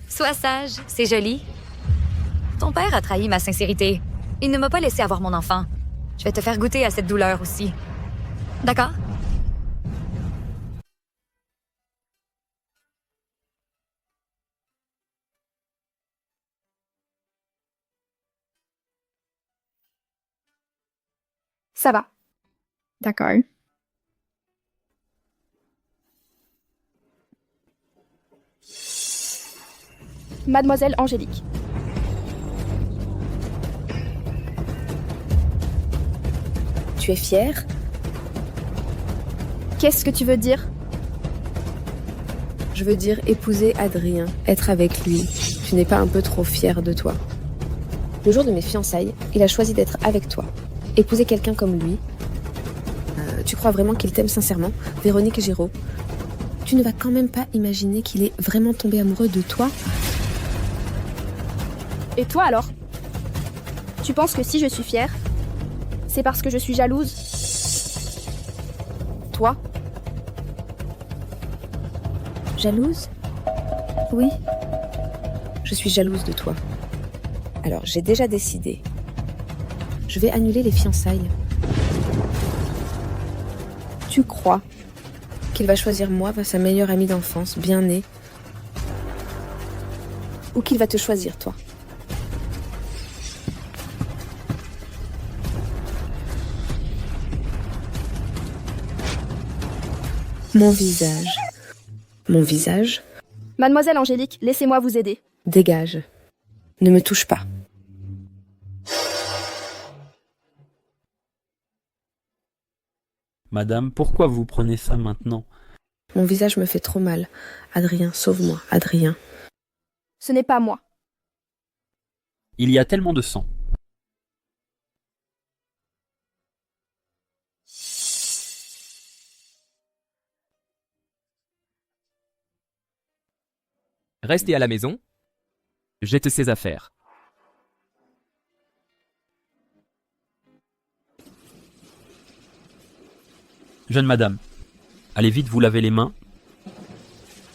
Sois sage, c'est joli. Ton père a trahi ma sincérité. Il ne m'a pas laissé avoir mon enfant. Je vais te faire goûter à cette douleur aussi. D'accord? Ça va. D'accord. Mademoiselle Angélique. Tu es fière? Qu'est-ce que tu veux dire? Je veux dire épouser Adrien, être avec lui. Tu n'es pas un peu trop fière de toi? Le jour de mes fiançailles, il a choisi d'être avec toi. Épouser quelqu'un comme lui. Tu crois vraiment qu'il t'aime sincèrement, Véronique Giraud? Tu ne vas quand même pas imaginer qu'il est vraiment tombé amoureux de toi? Et toi alors? Tu penses que si je suis fière, c'est parce que je suis jalouse? Toi? Jalouse? Oui. Je suis jalouse de toi. Alors, j'ai déjà décidé. Je vais annuler les fiançailles. Tu crois qu'il va choisir moi, sa meilleure amie d'enfance, bien née? Ou qu'il va te choisir, toi? Mon visage. Mon visage? Mademoiselle Angélique, laissez-moi vous aider. Dégage. Ne me touche pas. Madame, pourquoi vous prenez ça maintenant? Mon visage me fait trop mal. Adrien, sauve-moi, Adrien. Ce n'est pas moi. Il y a tellement de sang. Restez à la maison. Jette ses affaires. Jeune madame, allez vite vous laver les mains.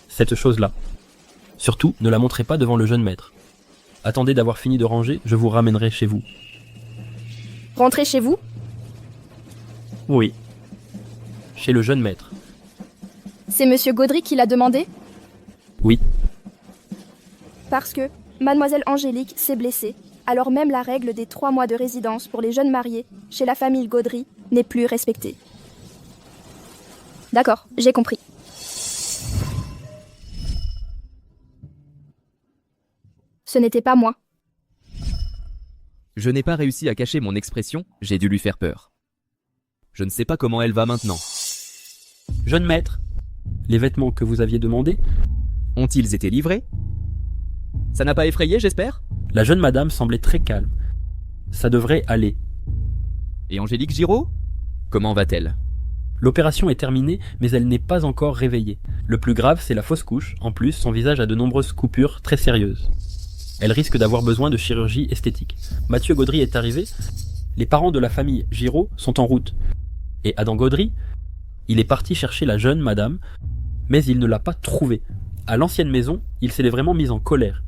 Cette chose-là. Surtout, ne la montrez pas devant le jeune maître. Attendez d'avoir fini de ranger, je vous ramènerai chez vous. Rentrez chez vous? Oui. Chez le jeune maître. C'est Monsieur Gaudry qui l'a demandé? Oui. Parce que Mademoiselle Angélique s'est blessée. Alors même la règle des 3 mois de résidence pour les jeunes mariés chez la famille Gaudry n'est plus respectée. D'accord, j'ai compris. Ce n'était pas moi. Je n'ai pas réussi à cacher mon expression, j'ai dû lui faire peur. Je ne sais pas comment elle va maintenant. Jeune maître, les vêtements que vous aviez demandés ont-ils été livrés? Ça n'a pas effrayé, j'espère? La jeune madame semblait très calme. Ça devrait aller. Et Angélique Giraud? Comment va-t-elle? L'opération est terminée, mais elle n'est pas encore réveillée. Le plus grave, c'est la fausse couche. En plus, son visage a de nombreuses coupures très sérieuses. Elle risque d'avoir besoin de chirurgie esthétique. Mathieu Gaudry est arrivé. Les parents de la famille Giraud sont en route. Et Adam Gaudry, il est parti chercher la jeune madame, mais il ne l'a pas trouvée. À l'ancienne maison, il s'est vraiment mis en colère.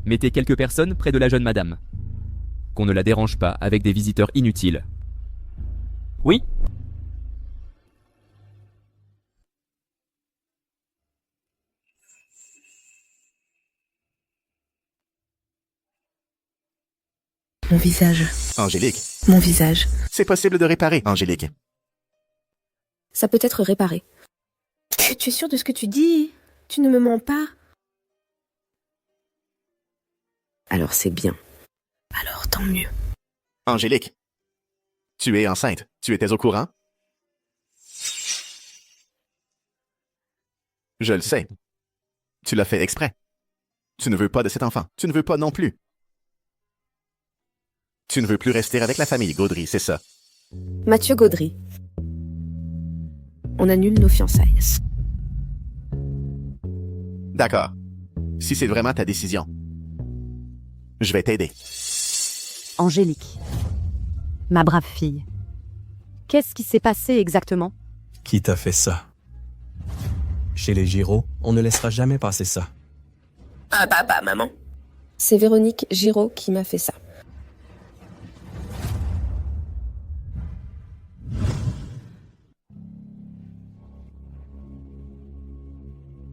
Mettez quelques personnes près de la jeune madame. Qu'on ne la dérange pas avec des visiteurs inutiles. Oui. Mon visage. Angélique. Mon visage. C'est possible de réparer, Angélique. Ça peut être réparé. Tu es sûre de ce que tu dis? Tu ne me mens pas? Alors c'est bien. Alors tant mieux. Angélique. Tu es enceinte. Tu étais au courant? Je le sais. Tu l'as fait exprès. Tu ne veux pas de cet enfant. Tu ne veux pas non plus. Tu ne veux plus rester avec la famille Gaudry, c'est ça? Mathieu Gaudry. On annule nos fiançailles. D'accord. Si c'est vraiment ta décision, je vais t'aider. Angélique, ma brave fille, qu'est-ce qui s'est passé exactement? Qui t'a fait ça? Chez les Giraud, on ne laissera jamais passer ça. Ah papa, maman. C'est Véronique Giraud qui m'a fait ça.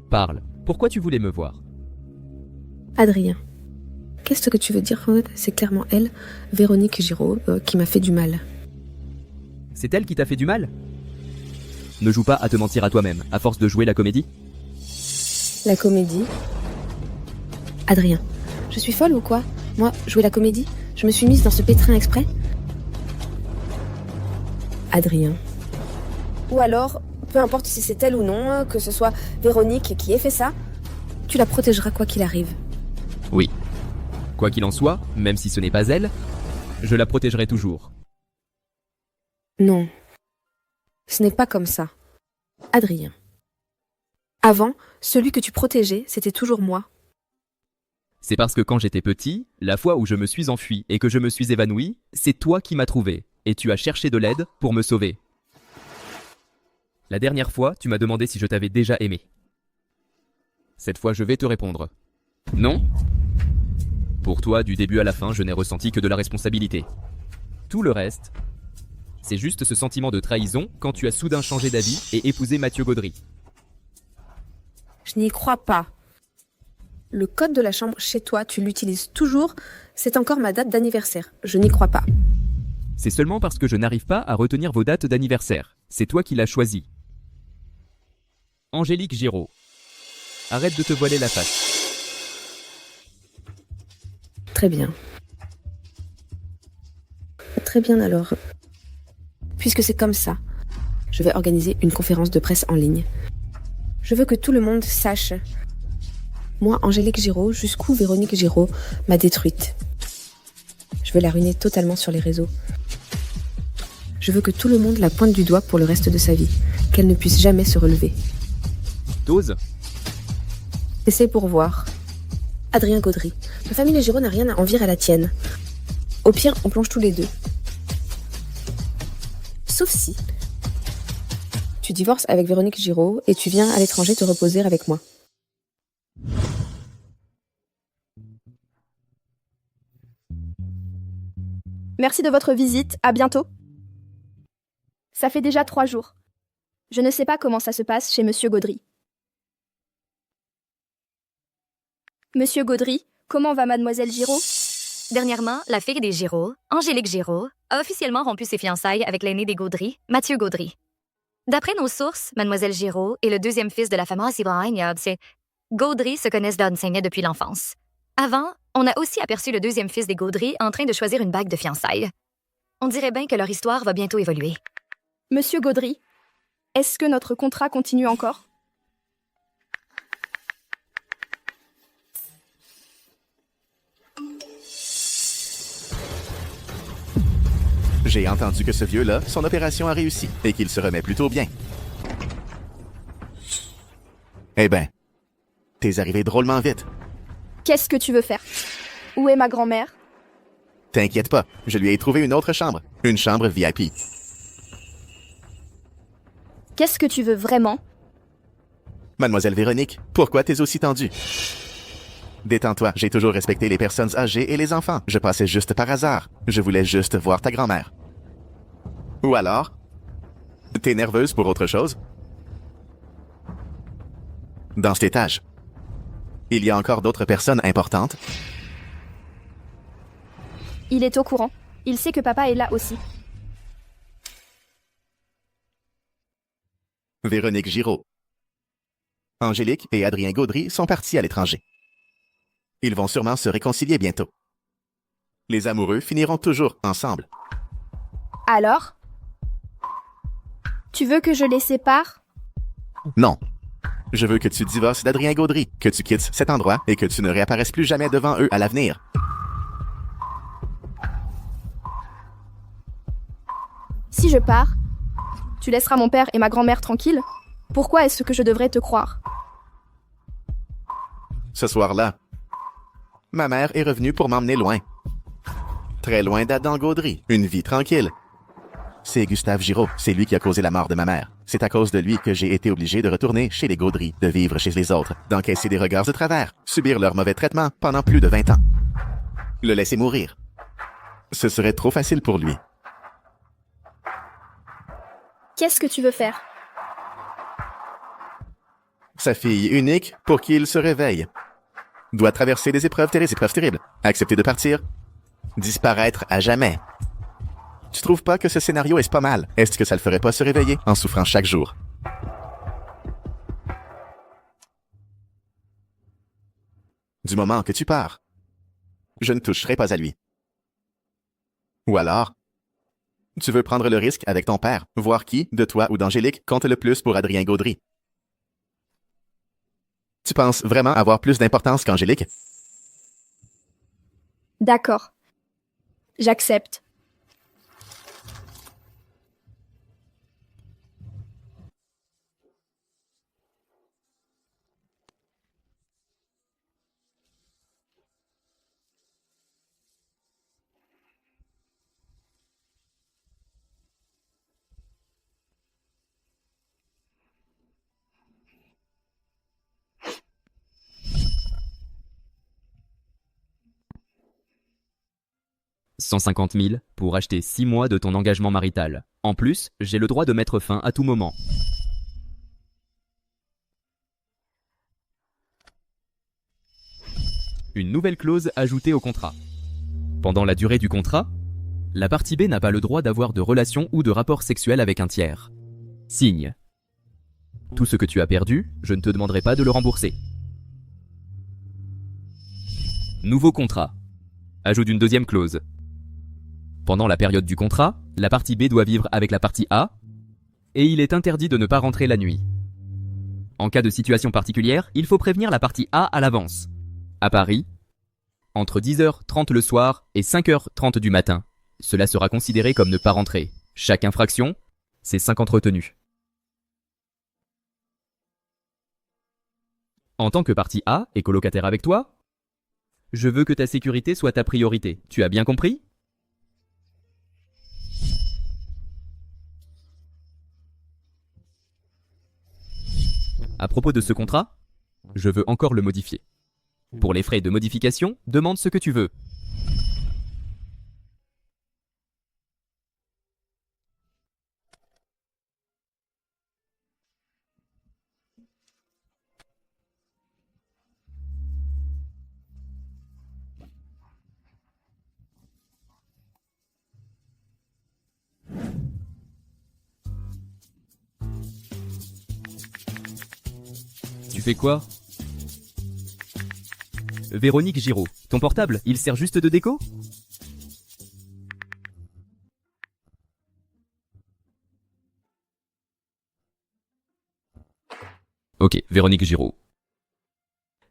Parle. Pourquoi tu voulais me voir? Adrien. Qu'est-ce que tu veux dire? C'est clairement elle, Véronique Giraud, qui m'a fait du mal. C'est elle qui t'a fait du mal? Ne joue pas à te mentir à toi-même, à force de jouer la comédie. La comédie. Adrien, je suis folle ou quoi? Moi, jouer la comédie? Je me suis mise dans ce pétrin exprès? Adrien. Ou alors, peu importe si c'est elle ou non, que ce soit Véronique qui ait fait ça, tu la protégeras quoi qu'il arrive. Oui. Quoi qu'il en soit, même si ce n'est pas elle, je la protégerai toujours. Non. Ce n'est pas comme ça. Adrien. Avant, celui que tu protégeais, c'était toujours moi. C'est parce que quand j'étais petit, la fois où je me suis enfui et que je me suis évanoui, c'est toi qui m'as trouvé, et tu as cherché de l'aide pour me sauver. La dernière fois, tu m'as demandé si je t'avais déjà aimé. Cette fois, je vais te répondre. Non? Pour toi, du début à la fin, je n'ai ressenti que de la responsabilité. Tout le reste, c'est juste ce sentiment de trahison quand tu as soudain changé d'avis et épousé Mathieu Gaudry. Je n'y crois pas. Le code de la chambre chez toi, tu l'utilises toujours. C'est encore ma date d'anniversaire. Je n'y crois pas. C'est seulement parce que je n'arrive pas à retenir vos dates d'anniversaire. C'est toi qui l'as choisi. Angélique Giraud. Arrête de te voiler la face. Très bien. Très bien alors. Puisque c'est comme ça, je vais organiser une conférence de presse en ligne. Je veux que tout le monde sache. Moi, Angélique Giraud, jusqu'où Véronique Giraud m'a détruite. Je veux la ruiner totalement sur les réseaux. Je veux que tout le monde la pointe du doigt pour le reste de sa vie, qu'elle ne puisse jamais se relever. T'oses? Essaie pour voir. Adrien Gaudry, ma famille Giraud n'a rien à envier à la tienne. Au pire, on plonge tous les deux. Sauf si tu divorces avec Véronique Giraud et tu viens à l'étranger te reposer avec moi. Merci de votre visite, à bientôt. Ça fait déjà 3 jours. Je ne sais pas comment ça se passe chez Monsieur Gaudry. Monsieur Gaudry, comment va Mademoiselle Giraud? Dernièrement, la fille des Giraud, Angélique Giraud, a officiellement rompu ses fiançailles avec l'aîné des Gaudry, Mathieu Gaudry. D'après nos sources, Mademoiselle Giraud est le deuxième fils de la fameuse Ibrahim. Gaudry se connaissent d'enseignait depuis l'enfance. Avant, on a aussi aperçu le deuxième fils des Gaudry en train de choisir une bague de fiançailles. On dirait bien que leur histoire va bientôt évoluer. Monsieur Gaudry, est-ce que notre contrat continue encore? J'ai entendu que ce vieux-là, son opération a réussi et qu'il se remet plutôt bien. Eh ben, t'es arrivé drôlement vite. Qu'est-ce que tu veux faire? Où est ma grand-mère? T'inquiète pas, je lui ai trouvé une autre chambre. Une chambre VIP. Qu'est-ce que tu veux vraiment? Mademoiselle Véronique, pourquoi t'es aussi tendue? Détends-toi, j'ai toujours respecté les personnes âgées et les enfants. Je passais juste par hasard. Je voulais juste voir ta grand-mère. Ou alors? T'es nerveuse pour autre chose? Dans cet étage, il y a encore d'autres personnes importantes? Il est au courant. Il sait que papa est là aussi. Véronique Giraud. Angélique et Adrien Gaudry sont partis à l'étranger. Ils vont sûrement se réconcilier bientôt. Les amoureux finiront toujours ensemble. Alors? Tu veux que je les sépare? Non. Je veux que tu divorces d'Adrien Gaudry, que tu quittes cet endroit et que tu ne réapparaisses plus jamais devant eux à l'avenir. Si je pars, tu laisseras mon père et ma grand-mère tranquilles? Pourquoi est-ce que je devrais te croire? Ce soir-là, ma mère est revenue pour m'emmener loin. Très loin d'Adam Gaudry, une vie tranquille. C'est Gustave Giraud, c'est lui qui a causé la mort de ma mère. C'est à cause de lui que j'ai été obligé de retourner chez les Gaudry, de vivre chez les autres, d'encaisser des regards de travers, subir leur mauvais traitement pendant plus de 20 ans. Le laisser mourir. Ce serait trop facile pour lui. Qu'est-ce que tu veux faire? Sa fille unique, pour qui il se réveille, doit traverser des épreuves terribles, accepter de partir, disparaître à jamais. Tu trouves pas que ce scénario est pas mal? Est-ce que ça le ferait pas se réveiller en souffrant chaque jour? du moment que tu pars. Je ne toucherai pas à lui. Ou alors, tu veux prendre le risque avec ton père, voir qui, de toi ou d'Angélique, compte le plus pour Adrien Gaudry. Tu penses vraiment avoir plus d'importance qu'Angélique? D'accord. J'accepte. « 150 000 pour acheter 6 mois de ton engagement marital. En plus, j'ai le droit de mettre fin à tout moment. » Une nouvelle clause ajoutée au contrat. Pendant la durée du contrat, la partie B n'a pas le droit d'avoir de relations ou de rapports sexuels avec un tiers. Signe. Tout ce que tu as perdu, je ne te demanderai pas de le rembourser. Nouveau contrat. Ajoute une deuxième clause. Pendant la période du contrat, la partie B doit vivre avec la partie A et il est interdit de ne pas rentrer la nuit. En cas de situation particulière, il faut prévenir la partie A à l'avance. À Paris, entre 10h30 le soir et 5h30 du matin. Cela sera considéré comme ne pas rentrer. Chaque infraction, c'est 50 retenues. En tant que partie A et colocataire avec toi, je veux que ta sécurité soit ta priorité. Tu as bien compris ? À propos de ce contrat, je veux encore le modifier. Pour les frais de modification, demande ce que tu veux. Tu fais quoi ? Véronique Giraud, ton portable, il sert juste de déco ? Ok, Véronique Giraud.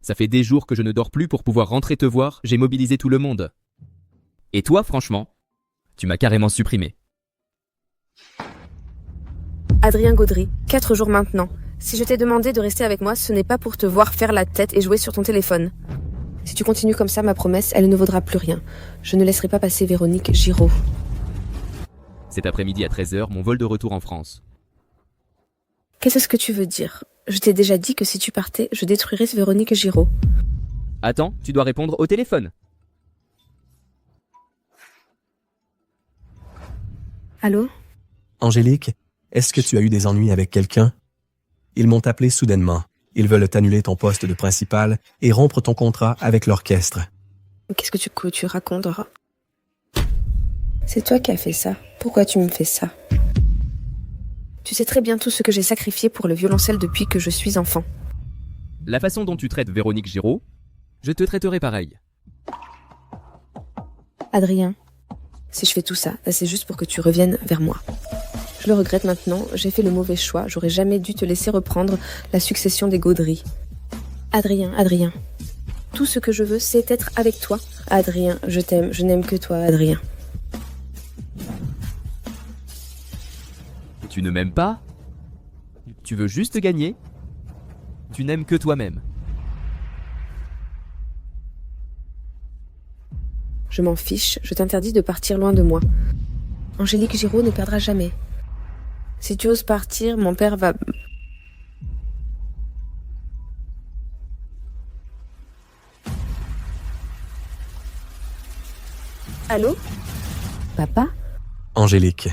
Ça fait des jours que je ne dors plus pour pouvoir rentrer te voir, j'ai mobilisé tout le monde. Et toi, franchement, tu m'as carrément supprimé. Adrien Gaudry, 4 jours maintenant. Si je t'ai demandé de rester avec moi, ce n'est pas pour te voir faire la tête et jouer sur ton téléphone. Si tu continues comme ça, ma promesse, elle ne vaudra plus rien. Je ne laisserai pas passer Véronique Giraud. Cet après-midi à 13h, mon vol de retour en France. Qu'est-ce que tu veux dire ? Je t'ai déjà dit que si tu partais, je détruirais Véronique Giraud. Attends, tu dois répondre au téléphone. Allô ? Angélique, est-ce que tu as eu des ennuis avec quelqu'un? Ils m'ont appelé soudainement. Ils veulent annuler ton poste de principal et rompre ton contrat avec l'orchestre. Qu'est-ce que tu racontes, Dora ? C'est toi qui as fait ça. Pourquoi tu me fais ça ? Tu sais très bien tout ce que j'ai sacrifié pour le violoncelle depuis que je suis enfant. La façon dont tu traites Véronique Giraud, je te traiterai pareil. Adrien, si je fais tout ça, c'est juste pour que tu reviennes vers moi. Je le regrette maintenant, j'ai fait le mauvais choix, j'aurais jamais dû te laisser reprendre la succession des Gaudry. Adrien, tout ce que je veux, c'est être avec toi. Adrien, je t'aime, je n'aime que toi, Adrien. Tu ne m'aimes pas ? Tu veux juste gagner ? Tu n'aimes que toi-même. Je m'en fiche, je t'interdis de partir loin de moi. Angélique Giraud ne perdra jamais. Si tu oses partir, mon père va... Allô ? Papa ? Angélique,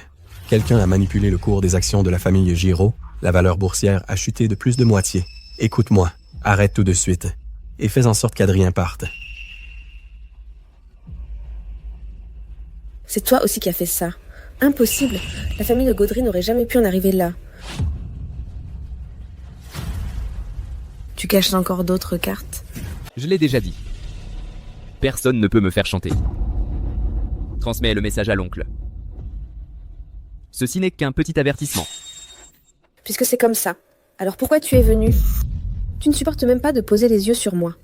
quelqu'un a manipulé le cours des actions de la famille Giraud. La valeur boursière a chuté de plus de moitié. Écoute-moi, arrête tout de suite et fais en sorte qu'Adrien parte. C'est toi aussi qui as fait ça. Impossible. La famille de Gaudry n'aurait jamais pu en arriver là. Tu caches encore d'autres cartes ? Je l'ai déjà dit. Personne ne peut me faire chanter. Transmets le message à l'oncle. Ceci n'est qu'un petit avertissement. Puisque c'est comme ça, alors pourquoi tu es venu? Tu ne supportes même pas de poser les yeux sur moi.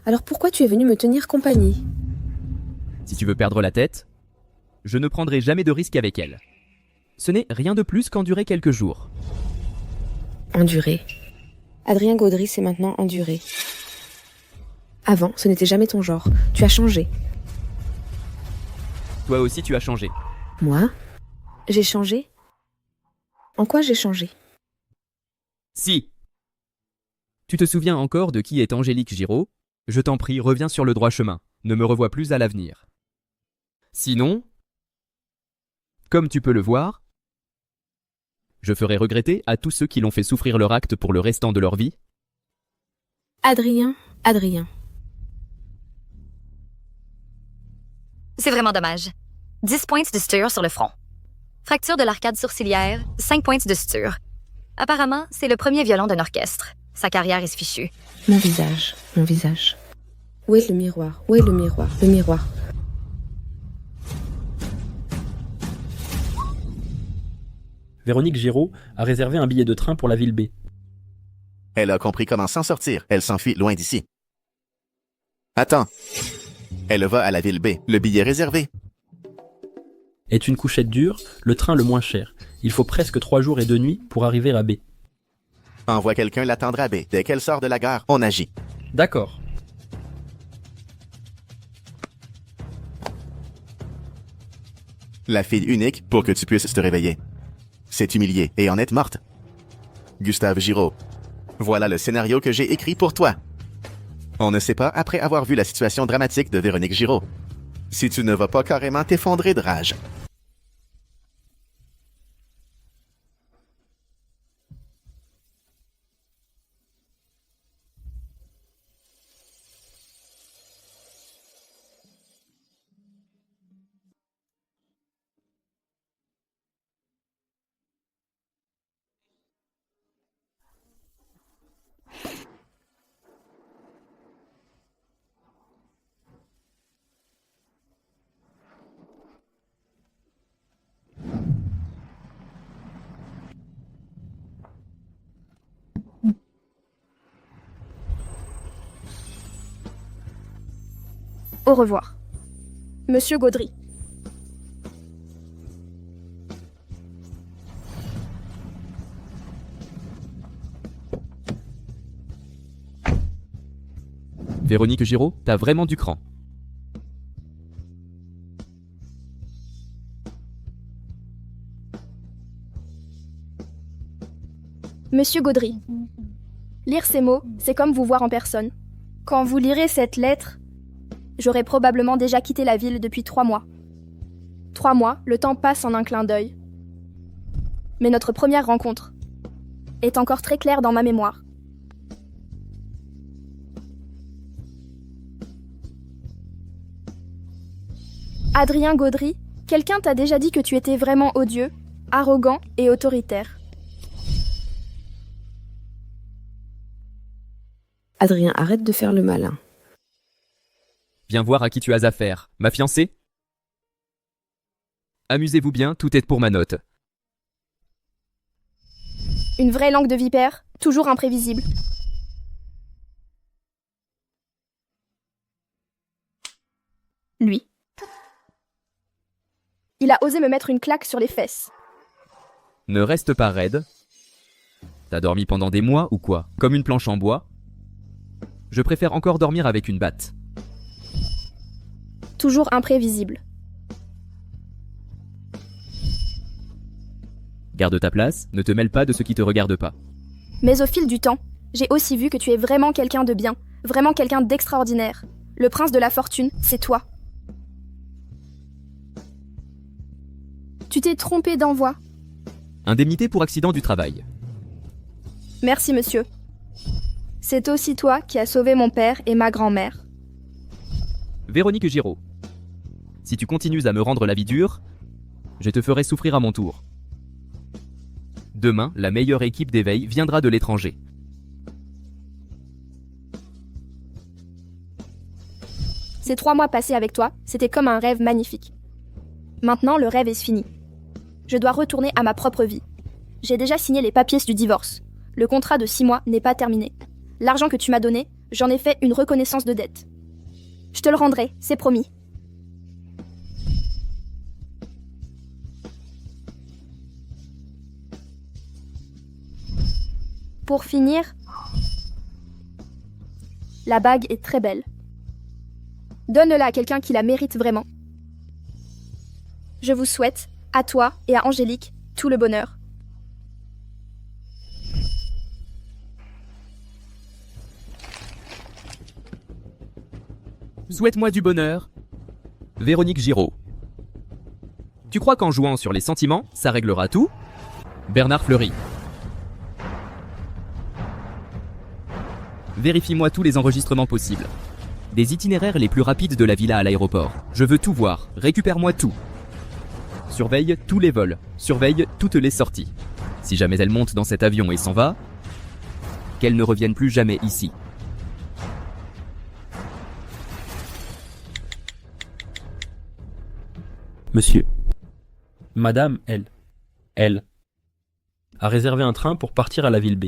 Alors pourquoi tu es venu me tenir compagnie? Si tu veux perdre la tête, je ne prendrai jamais de risque avec elle. Ce n'est rien de plus qu'endurer quelques jours. Endurer. Adrien Gaudry, c'est maintenant endurer. Avant, ce n'était jamais ton genre. Tu as changé. Toi aussi, tu as changé. Moi? J'ai changé? En quoi j'ai changé? Si. Tu te souviens encore de qui est Angélique Giraud? Je t'en prie, reviens sur le droit chemin. Ne me revois plus à l'avenir. Sinon, comme tu peux le voir, je ferai regretter à tous ceux qui l'ont fait souffrir leur acte pour le restant de leur vie. Adrien. C'est vraiment dommage. 10 points de suture sur le front. Fracture de l'arcade sourcilière, 5 points de suture. Apparemment, c'est le premier violon d'un orchestre. Sa carrière est fichue. Mon visage. Où est le miroir? Le miroir. Véronique Giraud a réservé un billet de train pour la ville B. Elle a compris comment s'en sortir. Elle s'enfuit loin d'ici. Attends. Elle va à la ville B. Le billet réservé. Est une couchette dure, le train le moins cher. Il faut presque 3 jours et 2 nuits pour arriver à B. Envoie quelqu'un l'attendre à B. Dès qu'elle sort de la gare, on agit. D'accord. La fille unique pour que tu puisses te réveiller. C'est humilié et en être morte. Gustave Giraud. Voilà le scénario que j'ai écrit pour toi. On ne sait pas après avoir vu la situation dramatique de Véronique Giraud. Si tu ne vas pas carrément t'effondrer de rage. Au revoir. Monsieur Gaudry. Véronique Giraud, t'as vraiment du cran. Monsieur Gaudry. Lire ces mots, c'est comme vous voir en personne. Quand vous lirez cette lettre, j'aurais probablement déjà quitté la ville depuis 3 mois. 3 mois, le temps passe en un clin d'œil. Mais notre première rencontre est encore très claire dans ma mémoire. Adrien Gaudry, quelqu'un t'a déjà dit que tu étais vraiment odieux, arrogant et autoritaire. Adrien, arrête de faire le malin. Viens voir à qui tu as affaire. Ma fiancée? Amusez-vous bien, tout est pour ma note. Une vraie langue de vipère, toujours imprévisible. Lui. Il a osé me mettre une claque sur les fesses. Ne reste pas raide. T'as dormi pendant des mois ou quoi? Comme une planche en bois? Je préfère encore dormir avec une batte. Toujours imprévisible. Garde ta place, ne te mêle pas de ce qui te regarde pas. Mais au fil du temps, j'ai aussi vu que tu es vraiment quelqu'un de bien, vraiment quelqu'un d'extraordinaire. Le prince de la fortune, c'est toi. Tu t'es trompé d'envoi. Indemnité pour accident du travail. Merci, monsieur. C'est aussi toi qui as sauvé mon père et ma grand-mère. Véronique Giraud. Si tu continues à me rendre la vie dure, je te ferai souffrir à mon tour. Demain, la meilleure équipe d'éveil viendra de l'étranger. Ces 3 mois passés avec toi, c'était comme un rêve magnifique. Maintenant, le rêve est fini. Je dois retourner à ma propre vie. J'ai déjà signé les papiers du divorce. Le contrat de 6 mois n'est pas terminé. L'argent que tu m'as donné, j'en ai fait une reconnaissance de dette. Je te le rendrai, c'est promis. Pour finir, la bague est très belle. Donne-la à quelqu'un qui la mérite vraiment. Je vous souhaite, à toi et à Angélique, tout le bonheur. Souhaite-moi du bonheur. Véronique Giraud. Tu crois qu'en jouant sur les sentiments, ça réglera tout? Bernard Fleury. Vérifie-moi tous les enregistrements possibles. Des itinéraires les plus rapides de la villa à l'aéroport. Je veux tout voir. Récupère-moi tout. Surveille tous les vols. Surveille toutes les sorties. Si jamais elle monte dans cet avion et s'en va, qu'elle ne revienne plus jamais ici. Monsieur. Madame, elle, a réservé un train pour partir à la ville B.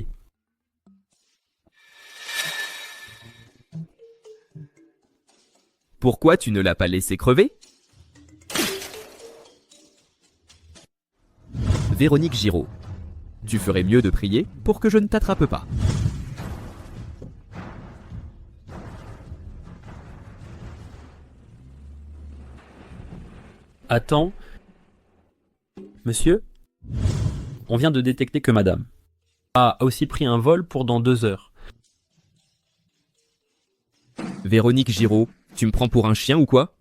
Pourquoi tu ne l'as pas laissé crever? Véronique Giraud. Tu ferais mieux de prier pour que je ne t'attrape pas. Attends. Monsieur, on vient de détecter que madame a aussi pris un vol pour dans 2 heures. Véronique Giraud, tu me prends pour un chien ou quoi?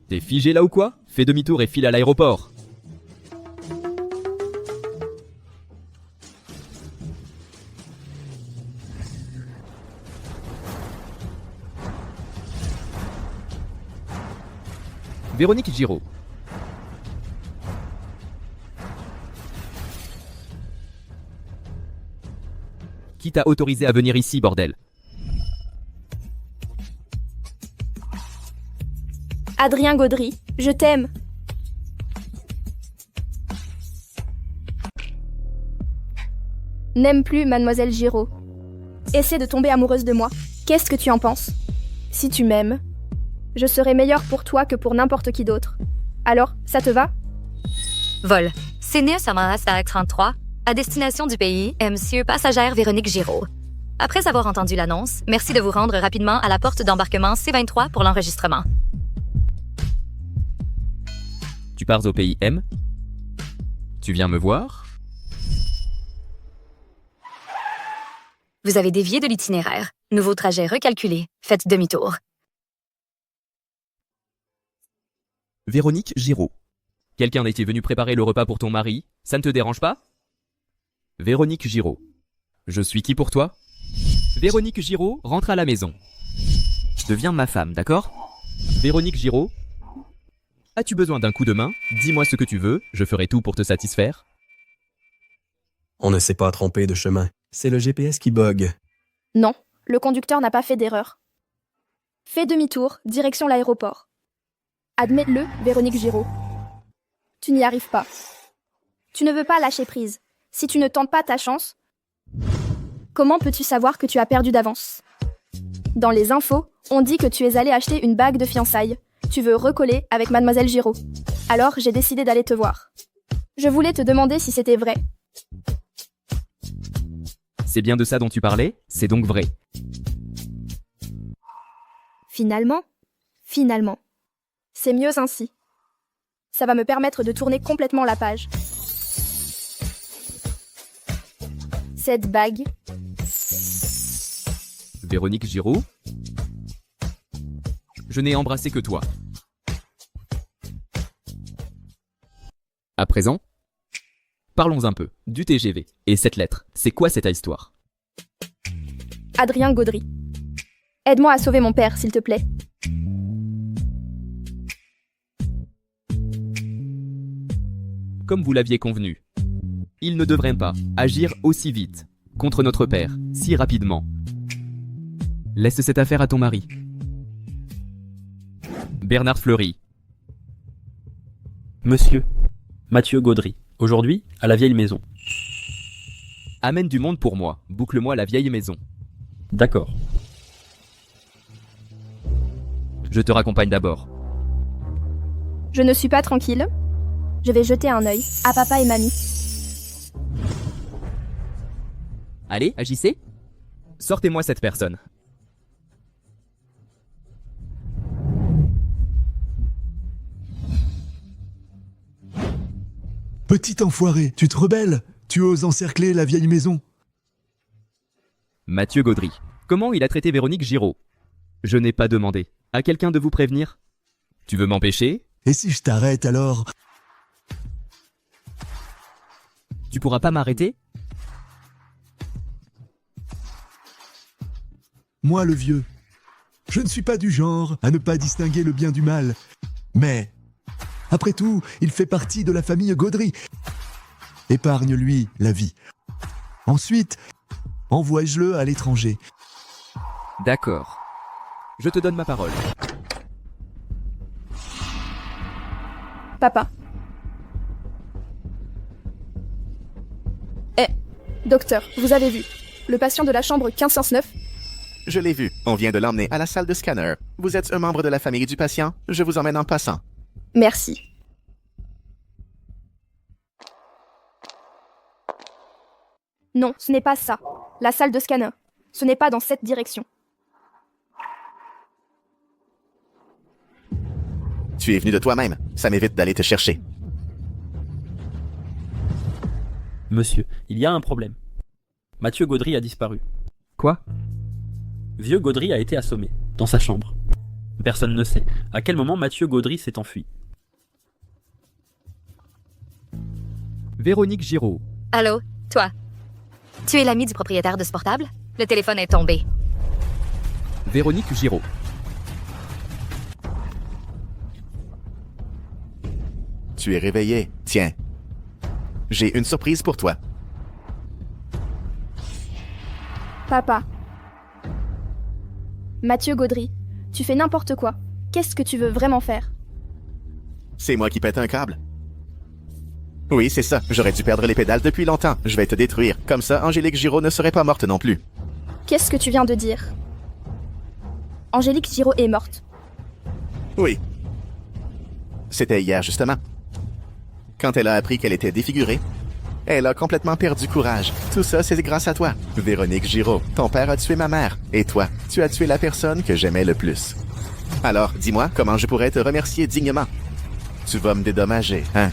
T'es figé là ou quoi? Fais demi-tour et file à l'aéroport. Véronique Giraud. Qui t'a autorisé à venir ici, bordel? Adrien Gaudry, je t'aime. N'aime plus Mademoiselle Giraud. Essaie de tomber amoureuse de moi. Qu'est-ce que tu en penses? Si tu m'aimes, je serai meilleure pour toi que pour n'importe qui d'autre. Alors, ça te va? Vol. Sydney Samara Starek 33, à destination du pays, Monsieur Passagère Véronique Giraud. Après avoir entendu l'annonce, merci de vous rendre rapidement à la porte d'embarquement C23 pour l'enregistrement. Tu pars au pays M? Tu viens me voir? Vous avez dévié de l'itinéraire. Nouveau trajet recalculé. Faites demi-tour. Véronique Giraud. Quelqu'un était venu préparer le repas pour ton mari? Ça ne te dérange pas? Véronique Giraud. Je suis qui pour toi? Véronique Giraud, rentre à la maison. Deviens ma femme, d'accord? Véronique Giraud. As-tu besoin d'un coup de main? Dis-moi ce que tu veux, je ferai tout pour te satisfaire. On ne s'est pas trompé de chemin. C'est le GPS qui bug. Non, le conducteur n'a pas fait d'erreur. Fais demi-tour, direction l'aéroport. Admets-le, Véronique Giraud. Tu n'y arrives pas. Tu ne veux pas lâcher prise. Si tu ne tentes pas ta chance, comment peux-tu savoir que tu as perdu d'avance? Dans les infos, on dit que tu es allé acheter une bague de fiançailles. Tu veux recoller avec Mademoiselle Giraud. Alors j'ai décidé d'aller te voir. Je voulais te demander si c'était vrai. C'est bien de ça dont tu parlais? C'est donc vrai. Finalement, c'est mieux ainsi. Ça va me permettre de tourner complètement la page. Cette bague. Véronique Giraud? Je n'ai embrassé que toi. À présent, parlons un peu du TGV. Et cette lettre, c'est quoi cette histoire? Adrien Gaudry. Aide-moi à sauver mon père, s'il te plaît. Comme vous l'aviez convenu, il ne devrait pas agir aussi vite. contre notre père, si rapidement. Laisse cette affaire à ton mari. Bernard Fleury. Monsieur, Mathieu Gaudry. Aujourd'hui, à la vieille maison. Amène du monde pour moi. Boucle-moi la vieille maison. D'accord. Je te raccompagne d'abord. Je ne suis pas tranquille. Je vais jeter un œil à papa et mamie. Allez, agissez. Sortez-moi cette personne. Petit enfoiré, tu te rebelles? Tu oses encercler la vieille maison? Mathieu Gaudry. Comment il a traité Véronique Giraud? Je n'ai pas demandé. À quelqu'un de vous prévenir? Tu veux m'empêcher? Et si je t'arrête alors? Tu pourras pas m'arrêter? Moi le vieux, je ne suis pas du genre à ne pas distinguer le bien du mal. Mais, après tout, il fait partie de la famille Gaudry. Épargne-lui la vie. Ensuite, envoie-le à l'étranger. D'accord. Je te donne ma parole. Papa. Docteur, vous avez vu. Le patient de la chambre 1509. Je l'ai vu. On vient de l'emmener à la salle de scanner. Vous êtes un membre de la famille du patient? Je vous emmène en passant. Merci. Non, ce n'est pas ça. La salle de scanner. Ce n'est pas dans cette direction. Tu es venu de toi-même. Ça m'évite d'aller te chercher. Monsieur, il y a un problème. Mathieu Gaudry a disparu. Quoi? Vieux Gaudry a été assommé, dans sa chambre. Personne ne sait à quel moment Mathieu Gaudry s'est enfui. Véronique Giraud. Allô, toi? Tu es l'ami du propriétaire de ce portable? Le téléphone est tombé. Véronique Giraud. Tu es réveillé. Tiens. J'ai une surprise pour toi. Papa. Mathieu Gaudry, tu fais n'importe quoi. Qu'est-ce que tu veux vraiment faire? C'est moi qui pète un câble. Oui, c'est ça. J'aurais dû perdre les pédales depuis longtemps. Je vais te détruire. Comme ça, Angélique Giraud ne serait pas morte non plus. Qu'est-ce que tu viens de dire? Angélique Giraud est morte. Oui. C'était hier, justement. Quand elle a appris qu'elle était défigurée, elle a complètement perdu courage. Tout ça, c'est grâce à toi. Véronique Giraud, ton père a tué ma mère. Et toi, tu as tué la personne que j'aimais le plus. Alors, dis-moi comment je pourrais te remercier dignement. Tu vas me dédommager, hein?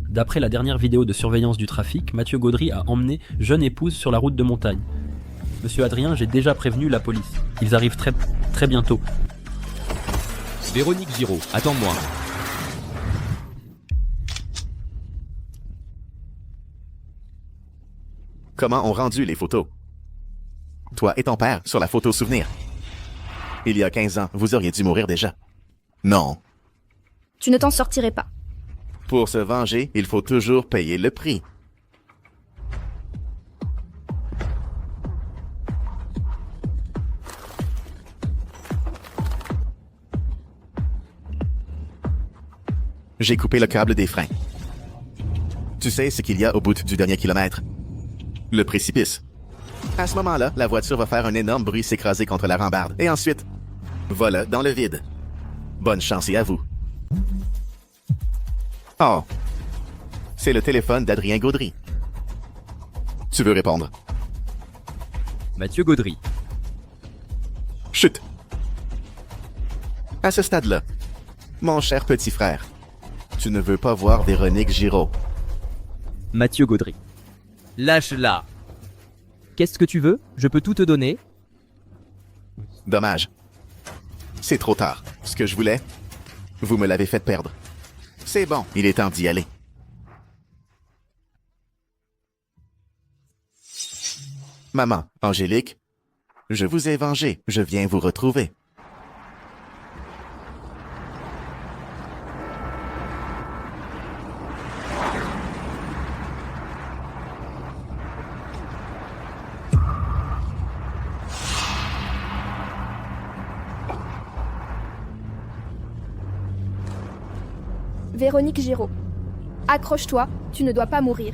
D'après la dernière vidéo de surveillance du trafic, Mathieu Gaudry a emmené jeune épouse sur la route de montagne. Monsieur Adrien, j'ai déjà prévenu la police. Ils arrivent très bientôt. Véronique Giraud, attends-moi. Comment ont rendu les photos? Toi et ton père sur la photo souvenir. Il y a 15 ans, vous auriez dû mourir déjà. Non. Tu ne t'en sortirais pas. Pour se venger, il faut toujours payer le prix. J'ai coupé le câble des freins. Tu sais ce qu'il y a au bout du dernier kilomètre? Le précipice. À ce moment-là, la voiture va faire un énorme bruit s'écraser contre la rambarde. Et ensuite, voilà dans le vide. Bonne chance et à vous. Oh. C'est le téléphone d'Adrien Gaudry. Tu veux répondre? Mathieu Gaudry. Chut. À ce stade-là, mon cher petit frère, tu ne veux pas voir Véronique Giraud. Mathieu Gaudry. Lâche-la. Qu'est-ce que tu veux? Je peux tout te donner. Dommage. C'est trop tard. Ce que je voulais, vous me l'avez fait perdre. C'est bon, il est temps d'y aller. Maman, Angélique, je vous ai vengé. Je viens vous retrouver. Véronique Giraud. Accroche-toi, tu ne dois pas mourir.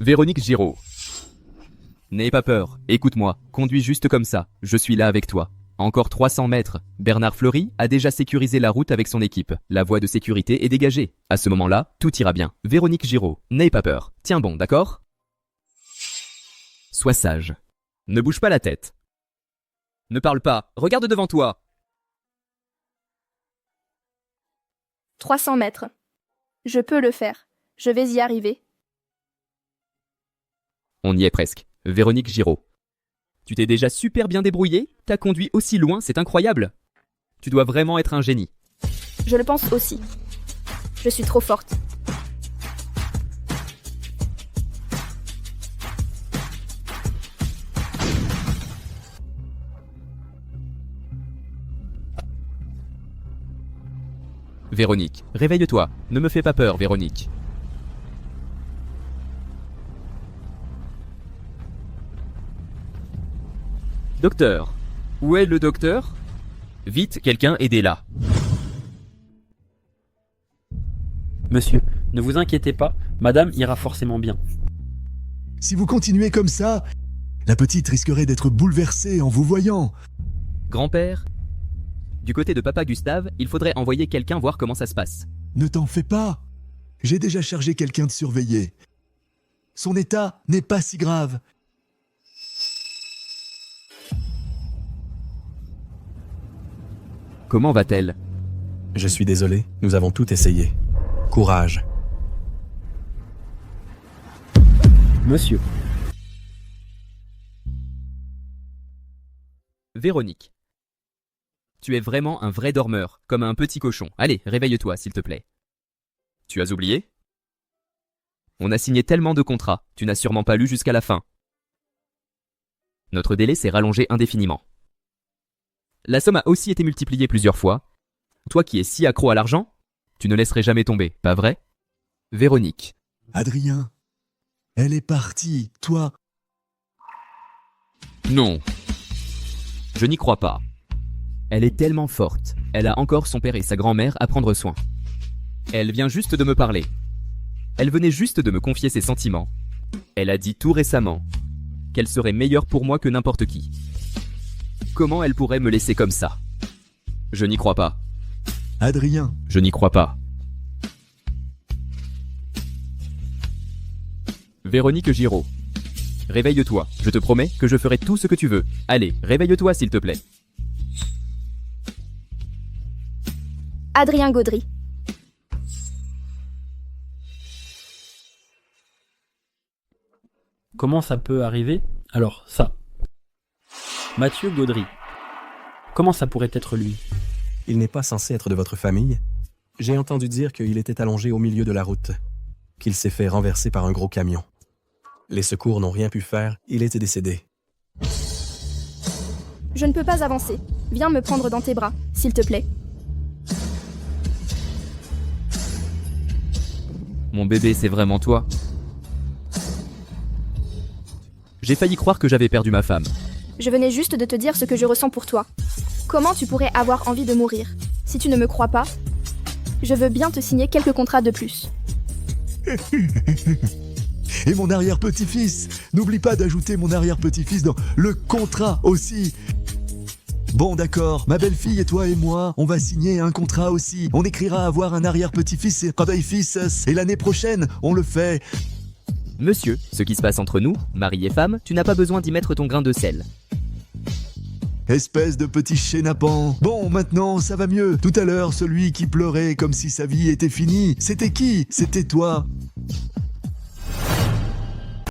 Véronique Giraud. N'aie pas peur, écoute-moi, conduis juste comme ça, je suis là avec toi. Encore 300 mètres. Bernard Fleury a déjà sécurisé la route avec son équipe. La voie de sécurité est dégagée. À ce moment-là, tout ira bien. Véronique Giraud, n'aie pas peur. Tiens bon, d'accord ? Sois sage. Ne bouge pas la tête. Ne parle pas, regarde devant toi. 300 mètres. Je peux le faire. Je vais y arriver. On y est presque. Véronique Giraud. Tu t'es déjà super bien débrouillé ? T'as conduit aussi loin, c'est incroyable. Tu dois vraiment être un génie. Je le pense aussi. Je suis trop forte. Véronique, réveille-toi. Ne me fais pas peur, Véronique. Docteur, où est le docteur ? Vite, quelqu'un aidez-la. Monsieur, ne vous inquiétez pas, madame ira forcément bien. Si vous continuez comme ça, la petite risquerait d'être bouleversée en vous voyant. Grand-père, du côté de papa Gustave, il faudrait envoyer quelqu'un voir comment ça se passe. Ne t'en fais pas. J'ai déjà chargé quelqu'un de surveiller. Son état n'est pas si grave. Comment va-t-elle ? Je suis désolé, nous avons tout essayé. Courage. Monsieur. Véronique. Tu es vraiment un vrai dormeur, comme un petit cochon. Allez, réveille-toi, s'il te plaît. Tu as oublié ? On a signé tellement de contrats, tu n'as sûrement pas lu jusqu'à la fin. Notre délai s'est rallongé indéfiniment. La somme a aussi été multipliée plusieurs fois. Toi qui es si accro à l'argent, tu ne laisserais jamais tomber, pas vrai ? Véronique. Adrien, elle est partie, toi. Non. Je n'y crois pas. Elle est tellement forte, elle a encore son père et sa grand-mère à prendre soin. Elle vient juste de me parler. Elle venait juste de me confier ses sentiments. Elle a dit tout récemment qu'elle serait meilleure pour moi que n'importe qui. Comment elle pourrait me laisser comme ça ? Je n'y crois pas. Adrien. Je n'y crois pas. Véronique Giraud. Réveille-toi, je te promets que je ferai tout ce que tu veux. Allez, réveille-toi s'il te plaît. Adrien Gaudry. Comment ça peut arriver ? Alors, ça. Mathieu Gaudry. Comment ça pourrait être lui ? Il n'est pas censé être de votre famille. J'ai entendu dire qu'il était allongé au milieu de la route, qu'il s'est fait renverser par un gros camion. Les secours n'ont rien pu faire, il était décédé. Je ne peux pas avancer. Viens me prendre dans tes bras, s'il te plaît. Mon bébé, c'est vraiment toi ? J'ai failli croire que j'avais perdu ma femme. Je venais juste de te dire ce que je ressens pour toi. Comment tu pourrais avoir envie de mourir ? Si tu ne me crois pas, je veux bien te signer quelques contrats de plus. Et mon arrière-petit-fils. N'oublie pas d'ajouter mon arrière-petit-fils dans le contrat aussi. Bon d'accord, ma belle-fille et toi et moi, on va signer un contrat aussi. On écrira avoir un arrière-petit-fils et petit-fils. Et l'année prochaine, on le fait. Monsieur, ce qui se passe entre nous, mari et femme, tu n'as pas besoin d'y mettre ton grain de sel. Espèce de petit chénapan. Bon, maintenant, ça va mieux. Tout à l'heure, celui qui pleurait comme si sa vie était finie, c'était qui ? C'était toi.